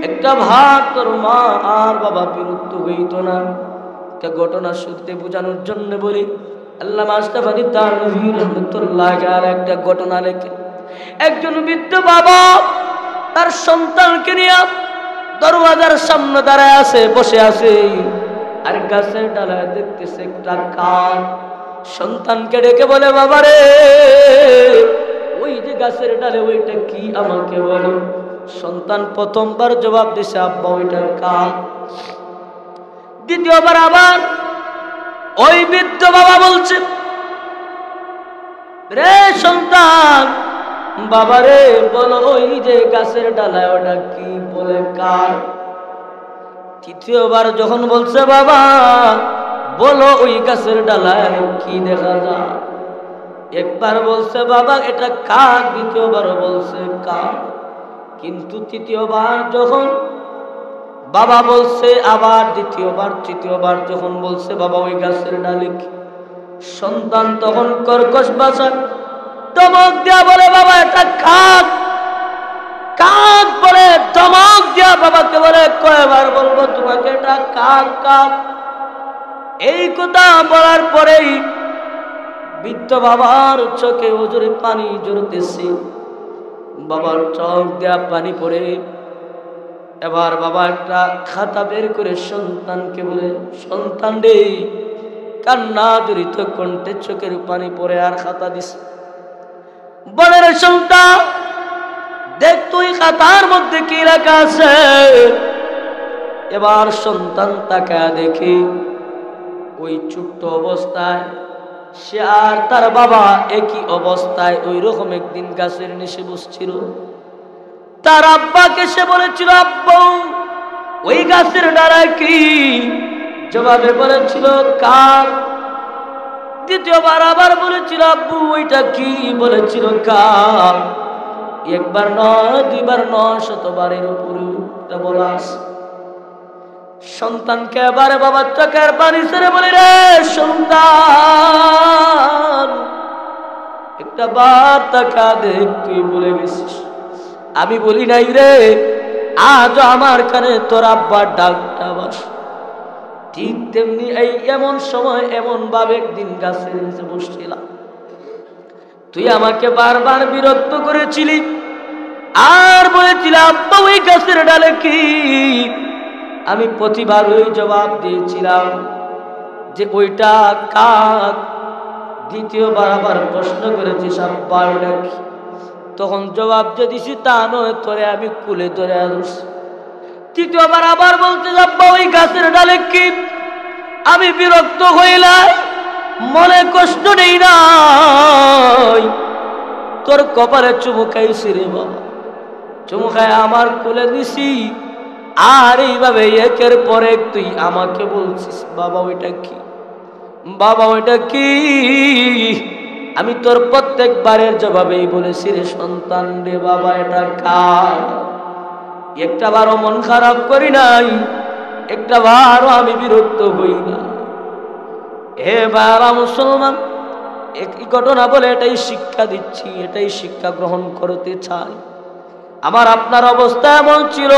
একটা ভাত তোর মা আর বাবা বিরুদ্ধ হইত না। একটা ঘটনা সূত্রে বোঝানোর জন্য বলি, আল্লামা আশরাফ আলী থানভী রাহমাতুল্লাহ আলাইহি একটা ঘটনা লেখে। একজন বৃদ্ধ বাবা তার সন্তানকে নিয়ে দরওয়াজার সামনে দাঁড়ায় আছে, বসে আছে। আর গাছের ডালায় দেখতেছে একটা কাক। সন্তানকে ডেকে বলে, বাবা রে, ওই যে গাছের ডালে ওইটা কি আমাকে বলো। সন্তান প্রথমবার জবাব দিছে, আব্বা ওইটা কাক। দ্বিতীয়বার আবার ওই বৃদ্ধ বাবা বলছে, রে সন্তান, বাবা রে বলো ওই যে গাছের ডালায় ওটা কি, বলে কাক। তৃতীয়বার যখন বলছে, বাবা বলো ওই গাছের ডালায় কি দেখা যায়। একবার বলছে বাবা এটা কাক, দ্বিতীয়বার বলছে কাক। কিন্তু তৃতীয়বার যখন বাবা বলছে, আবার দ্বিতীয়বার তৃতীয়বার যখন বলছে বাবা ওই গাছের ডালে কি, সন্তান তখন কর্কশ ভাষায় ধমক দেয়া বলে, বাবা এটা কাক। কাক বলে ধমক দেয়া বাবাকে বলে, কয়বার বলবো তোমাকে এটা কাক কাক। এই কথা বলার পরেই বৃদ্ধ বাবার চোখে ওজরে পানি ঝরতেছে। বাবার চোখ দেয়া পানি পড়ে। এবার বাবা একটা খাতা বের করে সন্তানকে বলে, সন্তান রে, কান্না জড়িত কণ্ঠে চোখের পানি পড়ে আর খাতা দিছে। বলে, রে সন্তান, দেখ তুই খাতার মধ্যে কি লেখা আছে। এবার সন্তান তাকায় দেখে ওই ছোট্ট অবস্থায় সে আর তার বাবা একই অবস্থায় ওই রকম একদিন গাছের নিচে বসছিল। তার আব্বাকে সে বলেছিল, আব্বু ওই গাছের ডালায় কি, জবাবে বলেছিল কাক। দ্বিতীয়বার আবার বলেছিল, আব্বু ওইটা কি, বলেছিল কাক। একবার নয়, দুইবার নয়, শতবারের উপরে বলা আছে। সন্তানকে এবারে বাবার চোখের পানি ছেড়ে বলে, রে সন্তান, একটা বার তাকা দেখ, তুই বলে গেছিস আমি বলি নাই রে। আজ আমার কানে তোর আব্বার ডাকটা বাস। ঠিক তেমনি এই এমন সময় এমন ভাবে একদিন গাছের নিচে বসছিলাম, তুই আমাকে বারবার বিরক্ত করেছিলি আর বলেছিলাম আব্বা ওই গাছের ডালে কি। আমি প্রতিবার ওই জবাব দিয়েছিলাম যে ওইটা কাক। দ্বিতীয়বার আবার প্রশ্ন করেছিস আব্বা ওইটা কি, তখন জবাব যে দিছি তা নয়, তোরে আমি কুলে ধরে আসছি। তৃতীয়বার আবার বলতে আব্বা ওই গাছের ডালে কি। আমি বিরক্ত হইলাই, মনে কষ্ট নেই নাই, তোর কপালে চুমু খাইছি রে বাবা। চুমু খায় আমার কোলে দিছি, আর এইভাবে একের পর এক তুই আমাকে বলছিস বাবা ওইটা কি, বাবা ওইটা কি। আমি তোর প্রত্যেকবারের জবাবেই বলেছি রে সন্তান রে, বাবা এটা কার। একটা বারও মন খারাপ করি নাই, একটা বারও আমি বিরক্ত হই না। হে বাবা মুসলমান, এই ঘটনা বলে এটাই শিক্ষা দিচ্ছি, এটাই শিক্ষা গ্রহণ করতে চাই। আমার আপনার অবস্থা এমন ছিল,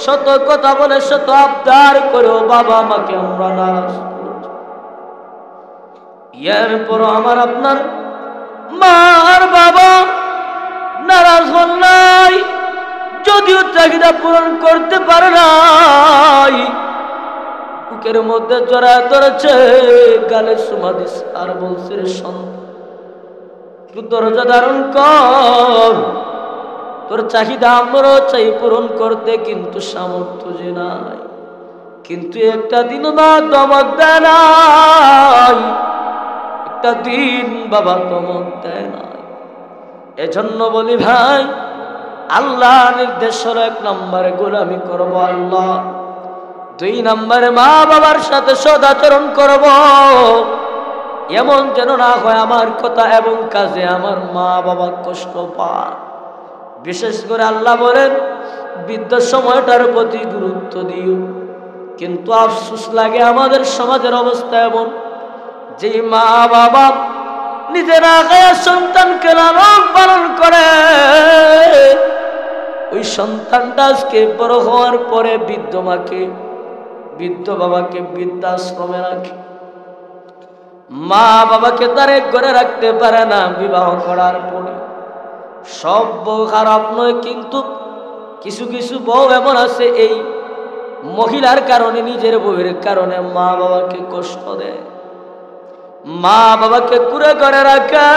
শত কথা বলে শত আবদার করেও বাবা আমাকে আমরা নারাজ করছি। এরপর আমার আপনার মা আর বাবা নারাজ হন নাই, যদিও চাহিদা পূরণ করতে পারে নাই। বুকের মধ্যে জড়া ধরেছে, গালে চুমা দিছে আর বলছে রে সন্তান, তুই দরজা ধারণ কর, তোর চাহিদা আমরাও চাই পূরণ করতে, কিন্তু সামর্থ্য যে নাই। কিন্তু একটা দিন মা দমক দেয় নাই, একটা দিন বাবা দমক দেয় নাই। এজন্য বলি ভাই, আল্লাহ নির্দেশ হলো 1 নম্বরে গোলামি করবো আল্লাহ, 2 নম্বরে মা বাবার সাথে সদাচরণ করব। এমন যেন না হয় আমার কথা এবং কাজে আমার মা বাবা কষ্ট পায়। বিশেষ করে আল্লাহ বলেন বৃদ্ধ সময়টার প্রতি গুরুত্ব দিও। কিন্তু আফসোস লাগে আমাদের সমাজের অবস্থা এমন, যে মা বাবা নিজেরা গায়ে সন্তানকে লালন পালন করে, ওই সন্তানটা আজকে বড় হওয়ার পরে বৃদ্ধ মাকে, বৃদ্ধ বাবাকে বৃদ্ধাশ্রমে রাখে। মা বাবাকে তার এক ঘরে রাখতে পারে না বিবাহ করার পরে। সব বউ খারাপ নয়, কিন্তু কিছু কিছু বউ এমন আছে এই মহিলার কারণে, নিজের বউয়ের কারণে মা বাবাকে কষ্ট দেয়, মা বাবাকে কুড়ে করে রাখে।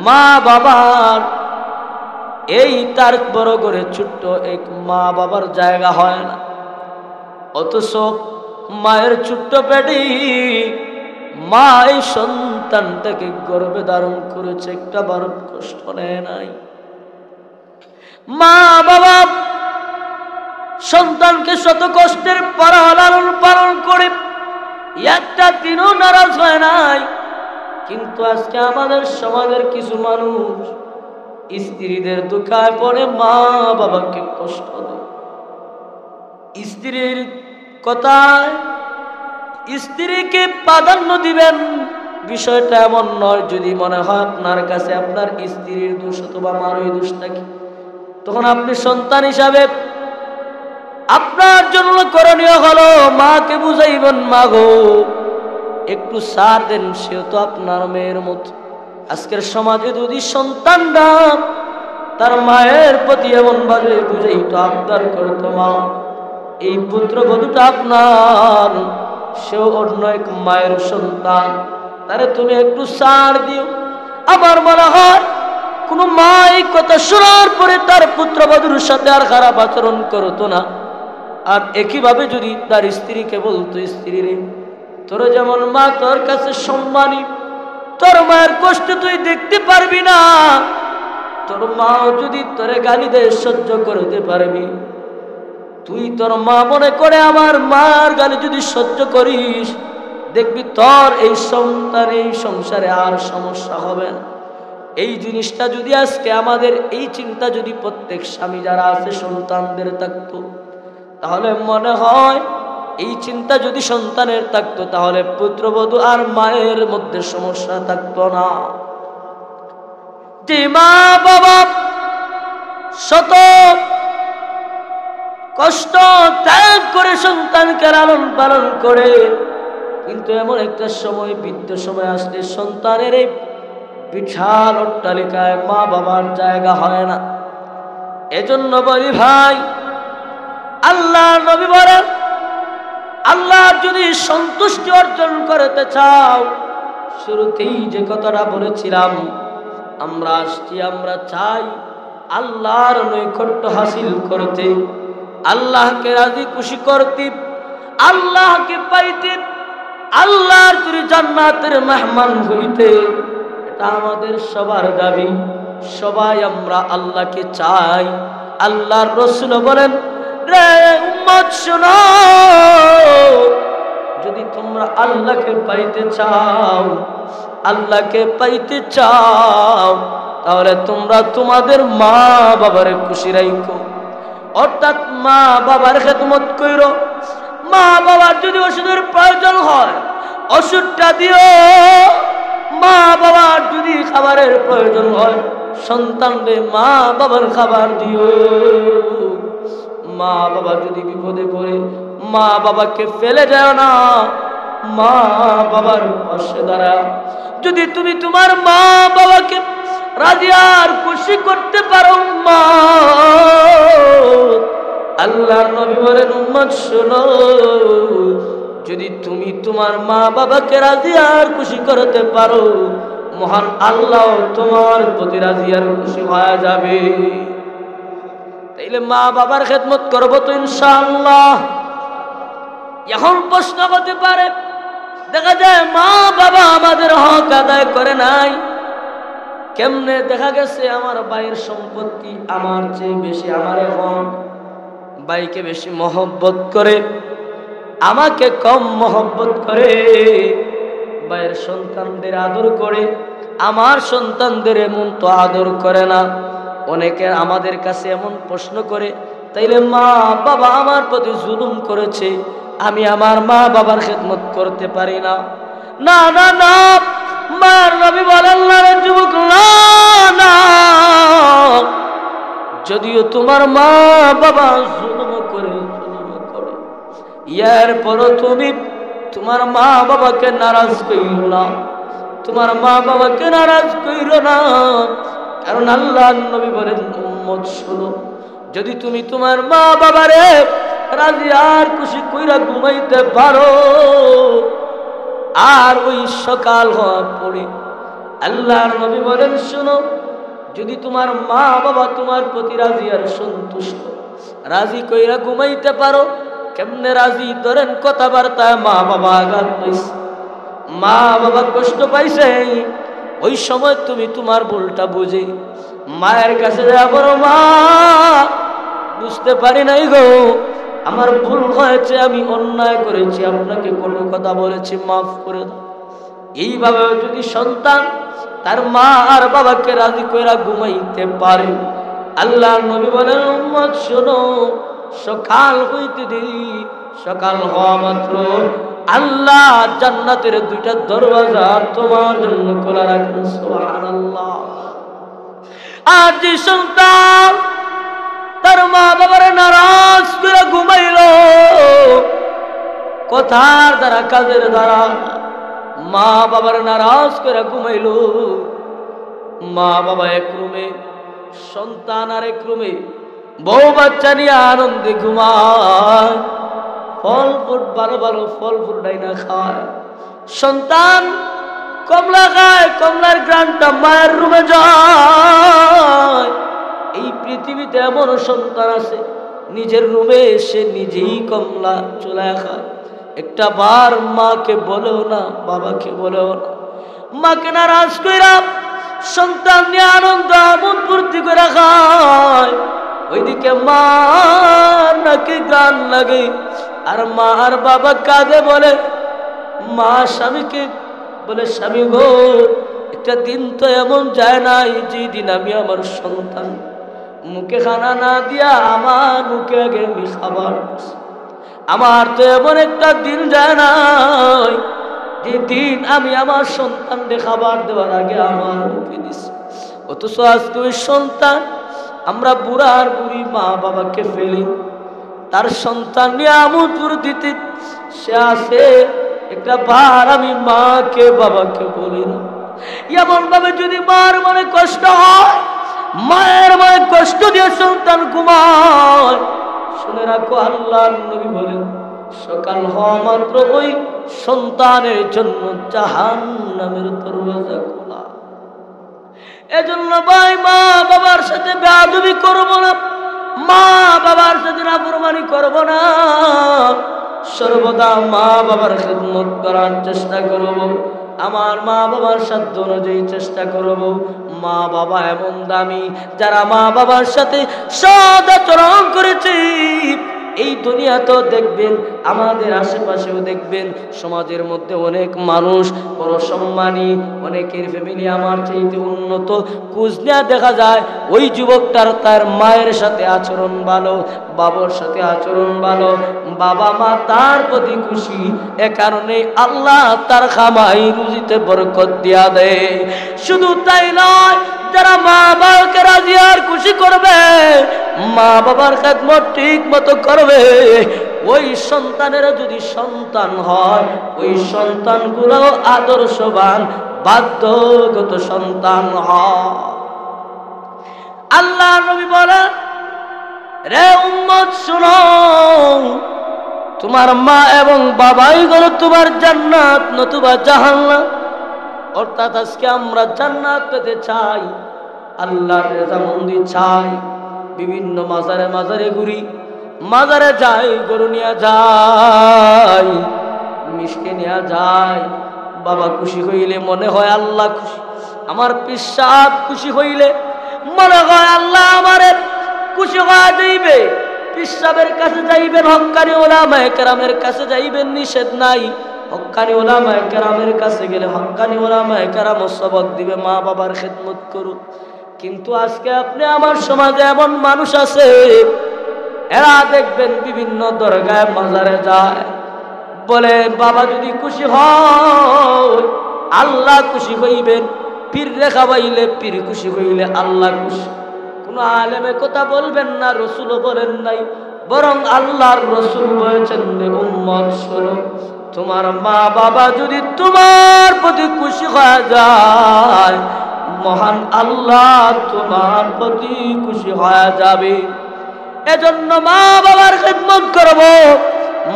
মা বাবার এই তার বড় করে ছোট্ট এক মা বাবার জায়গা হয় না, অথচ মায়ের ছোট্ট পেটে মা এই সন্তানটাকে গর্ভে ধারণ করেছে, একটা বড় কষ্ট নেয় নাই। মা বাবা সন্তানকে শত কষ্টের পর লালন পালন করে একটা দিনও নারাজ হয় নাই। কিন্তু আজকে আমাদের সমাজের কিছু মানুষ স্ত্রীদের দুঃখায় পড়ে মা বাবাকে কষ্ট দেয়। স্ত্রীর কথায় স্ত্রীকে প্রাধান্য দিবেন, বিষয়টা এমন নয়। যদি মনে হয় আপনার কাছে আপনার স্ত্রীর দোষ অথবা মারই দোষ থাকে, তখন আপনি সন্তান হিসাবে আপনার জন্য করণীয় হলো মাকে বুঝাইবেন, মা গো একটু সার দেন, সেও তো আপনার মেয়ের মতো। আজকের সমাজে যদি সন্তানরা তার মায়ের প্রতি এমন ভাবে বুঝাইতো, আবদার করতো, মা এই পুত্রবধূটা আপনার, সেও অন্য এক মায়ের সন্তান, তারে তুমি একটু সার দিও। আমার মনে হয় কোন মা এই কথা শোনার পরে তার পুত্রবধূর সাথে আর খারাপ আচরণ করতো না। আর একইভাবে যদি তার স্ত্রীকে বলতো, স্ত্রী রে তোর যেমন মা তোর কাছে সম্মানী, তোর মায়ের কষ্ট তুই দেখতে পারবি না, তোর মা যদি তোরে গালি দেয় সহ্য করতে পারবি, তুই তোর মা মনে করে আমার মার গালি যদি সহ্য করিস, দেখবি তোর এই সন্তান এই সংসারে আর সমস্যা হবে না। এই জিনিসটা যদি আজকে আমাদের এই চিন্তা যদি প্রত্যেক স্বামী যারা আছে সন্তানদের থাকতো, তাহলে মনে হয় এই চিন্তা যদি সন্তানের থাকতো, তাহলে পুত্রবধূ আর মায়ের মধ্যে সমস্যা থাকতো না। যে মা বাবা শত কষ্ট ত্যাগ করে সন্তানকে লালন পালন করে, কিন্তু এমন একটা সময় বৃদ্ধ সময় আসলে সন্তানের এই বিশাল অট্টালিকায় মা বাবার জায়গা হয় না। এজন্য বলি ভাই, আল্লাহ নবী বলেন, আল্লাহ যদি সন্তুষ্টি অর্জন করতে চাও, শুরুতেই যে কথাটা বলেছিলাম, আমরা আসছি, আমরা চাই আল্লাহর নৈকট্য হাসিল করতে, আল্লাহকে রাজি খুশি করতে, আল্লাহকে পাইতে, আল্লাহর যদি জান্নাতের মেহমান হইতে। এটা আমাদের সবার দাবি, সবাই আমরা আল্লাহকে চাই। আল্লাহর রাসূল বলেন, রে উম্মত শোনো, যদি তোমরা আল্লাহকে পাইতে চাও, আল্লাহকে পাইতে চাও, তাহলে তোমরা তোমাদের মা বাবার খুশি রাখো, অর্থাৎ মা বাবার খেদমত কইরো। মা বাবার যদি ওষুধের প্রয়োজন হয় ওষুধটা দিও, মা বাবার যদি খাবারের প্রয়োজন হয় সন্তানদের মা বাবার খাবার দিও। মা বাবা যদি বিপদে পড়ে মা বাবাকে ফেলে যাও না, মা বাবার পাশে দাঁড়াও। যদি তুমি তোমার মা বাবাকে রাজি আর খুশি করতে পারো, মা আল্লাহর নবী বলেন, উম্মত শোনো, যদি তুমি তোমার মা বাবাকে রাজি আর খুশি করতে পারো, মহান আল্লাহ তোমার প্রতি রাজি আর খুশি হয়ে যাবে। তাইলে মা বাবার খেদমত করবো তো ইনশাআল্লাহ। এখন প্রশ্ন হতে পারে, দেখা যায় মা বাবা আমাদের হক আদায় করে নাই, কেমনে? দেখা গেছে আমার ভাইয়ের সম্পত্তি আমার চেয়ে বেশি, আমার এখন ভাইকে বেশি মহব্বত করে, আমাকে কম মহব্বত করে। ভাইয়ের সন্তানদের আদর করে, আমার সন্তানদের এমন তো আদর করে না। অনেকে আমাদের কাছে এমন প্রশ্ন করে, তাইলে মা বাবা আমার প্রতি জুলুম করেছে, আমি আমার মা বাবার খেদমত করতে পারি না। না না না, মার নবী বলেন, যুবক না না, যদিও তোমার মা বাবা জুলুম করে, ইয়ার পরও তুমি তোমার মা বাবাকে নারাজ কইরো না, তোমার মা বাবাকে নারাজ কইরো না। কারণ আল্লাহর নবী বলেন, উম্মত শোনো, যদি তুমি তোমার মা বাবারে রাজি আর খুশি কইরা ঘুমাইতে পারো, আর ওই সকাল হওয়ার পরে আল্লাহর নবী বলেন, শোনো, যদি তোমার মা বাবা তোমার প্রতি রাজি আর সন্তুষ্ট, রাজি কইরা ঘুমাইতে পারো। কেমনে রাজি? ধরেন কথাবার্তায় মা বাবা আঘাত পাইছে, মা বাবা কষ্ট পাইছে, ওই সময় তুমি তোমার ভুলটা বুঝে মায়ের কাছে যাওয়া, বড় মা, বুঝতে পারি নাই গো, আমার ভুল হয়েছে, আমি অন্যায় করেছি, আপনাকে কোনো কথা বলেছি, মাফ করে দাও। এইভাবে যদি সন্তান তার মা আর বাবাকে রাজি কইরা ঘুমাইতে পারে, আল্লাহর নবী বলেন, উম্মত শোনো, সকাল হইতে দেরি, সকাল হওয়া মাত্র আল্লাহ জান্নাতের দুইটা দরওয়াজা তোমার জন্য খোলা রাখেন। সুবহানাল্লাহ। আর যে সন্তান তার মা বাবার নারাজ করে ঘুমাইল, কথার দ্বারা কাজের দ্বারা মা বাবার নারাজ করে ঘুমাইল, মা বাবা এক রুমে, সন্তান আর এক রুমে, বউ বাচ্চা নিয়ে আনন্দে ঘুমায়, ফল ফুট ভালো ভালো ফল ফুট ডাইনা খায়, সন্তান কমলা খায়, কমলার গ্রানটা মায়ের রুমে যায়। এই পৃথিবীতে এমন সন্তান আছে নিজের রুমে এসে নিজেই কমলা চুলায় খায়, একটা বার মাকে বলেও না, বাবাকে বলেও না, মাকে নারাজ কইরা সন্তান নিয়ে আনন্দ আমোদ ফুর্তি করে খায়। ওইদিকে মা নাকি গান লাগে, আর মা আর বাবা কাঁদে, বলে, মা স্বামীকে বলে, স্বামী গো, একটা দিন তো এমন যায় নাই যে দিন আমি আমার সন্তান মুখে খানা না দিয়া আমার মুখে আগে আমি খাবার, আমার তো এমন একটা দিন যায় নাই যে দিন আমি আমার সন্তানকে খাবার দেওয়ার আগে আমার মুখে দিছি। অথচ আজকে ওই সন্তান, আমরা বুড়া আর বুড়ি মা বাবাকে ফেলি, তার সন্তান নিয়ে আমুদপুর দিতে সে আসে, একটা বার আমি মাকে বাবাকে বলি না। এমন ভাবে যদি মার মনে কষ্ট হয়, মায়ের মনে কষ্ট দিয়ে সন্তান ঘুমায়, শুনে রাখো, আল্লাহর নবী বলেন, সকাল হওয়া মাত্র ওই সন্তানের জন্য জাহান্নামের দরওয়াজা খোলা। এজন্য ভাই, মা বাবার সাথে বেয়াদবি করব না, মা বাবার সাথে নাফরমানি করব না, সর্বদা মা বাবার খেদমত করার চেষ্টা করব, আমার মা বাবার সাধ্য অনুযায়ী চেষ্টা করব। মা বাবা এমন দামি, যারা মা বাবার সাথে সৎ আচরণ করেছে, এই দুনিয়াতেও দেখবেন, আমাদের আশেপাশেও দেখবেন, সমাজের মধ্যে অনেক মানুষ বড় সম্মানী, অনেকের ফ্যামিলি আমার চাইতে উন্নত, খোঁজ নেওয়া দেখা যায় ওই যুবকটার তার মায়ের সাথে আচরণ ভালো, বাবার সাথে আচরণ ভালো, বাবা মা তার প্রতি খুশি, এ কারণে আল্লাহ তার খামাই রুজিতে বরকত দিয়া দেয়। শুধু তাই নয়, যারা মা বাবাকে রাজি আর খুশি করবে, মা বাবার খেদমত ঠিক মতো করবে, ওই সন্তানেরা যদি সন্তান হয়, ওই সন্তানগুলো আদর্শবান বাধ্যগত সন্তান হয়। আল্লাহ নবী বলে, রে উম্মত শুনো, তোমার মা এবং বাবাই হলো তোমার জান্নাত নতুবা জাহান্নাম। অর্থাৎ আজকে আমরা জান্নাত পেতে চাই, আল্লাহর রেজামন্দি চাই, বিভিন্ন মাজারে মাজারে ঘুরি, মাজারে যাই, গরু নিয়ে যাই, মিষ্টি নিয়ে যাই, বাবা খুশি হইলে মনে হয় আল্লাহ খুশি, আমার পিসাব খুশি হইলে মনে হয় আল্লাহ আমারে খুশি হয়ে যাইবে। পিসাবের কাছে যাইবেন, হক্কানি ওলামায়ে কেরামের কাছে যাইবেন, নিষেধ নাই। হক্কানি ওলামায়ে কেরামের কাছে গেলে হক্কানি ওলামায়ে কেরাম সবক দিবে, মা বাবার খেদমত করুন। কিন্তু আজকে আপনি আমার সমাজে এমন মানুষ আছে, এরা দেখবেন বিভিন্ন দরগায় মাজারে যায়, বলে বাবা যদি খুশি হয় আল্লাহ খুশি হইবেন, পীর রেখা বাইলে পীর খুশি হইলে আল্লাহ খুশি। কোন আলেমে কথা বলবেন না, রসুলও বলেন নাই, বরং আল্লাহর রসুল বলেছেন, উম্মত শোনো, তোমার মা বাবা যদি তোমার প্রতি খুশি হয়ে যায়, মহান আল্লাহ তোমার প্রতি খুশি হয়ে যাবে। এজন্য মা বাবার খেদমত করব।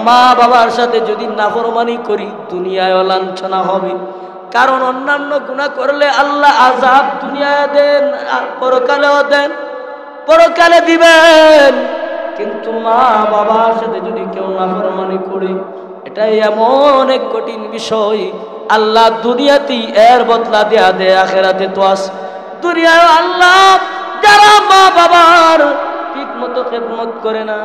মা বাবার সাথে যদি নাফরমানি করি দুনিয়ায় লাঞ্ছনা হবে, কারণ অন্যান্য গুনাহ করলে আল্লাহ আযাব দুনিয়ায় দেন আর পরকালেও দেন, পরকালে দিবেন। কিন্তু মা বাবার সাথে যদি কেউ নাফরমানি করে, এটা এমন এক কঠিন বিষয়, আল্লাহ দুনিয়াতেই এর বদলা দেয়া দেয়, আখিরাতে তো আছে। দুনিয়ায় আল্লাহ যারা মা বাবার ঠিক মতো খেদমত করে না,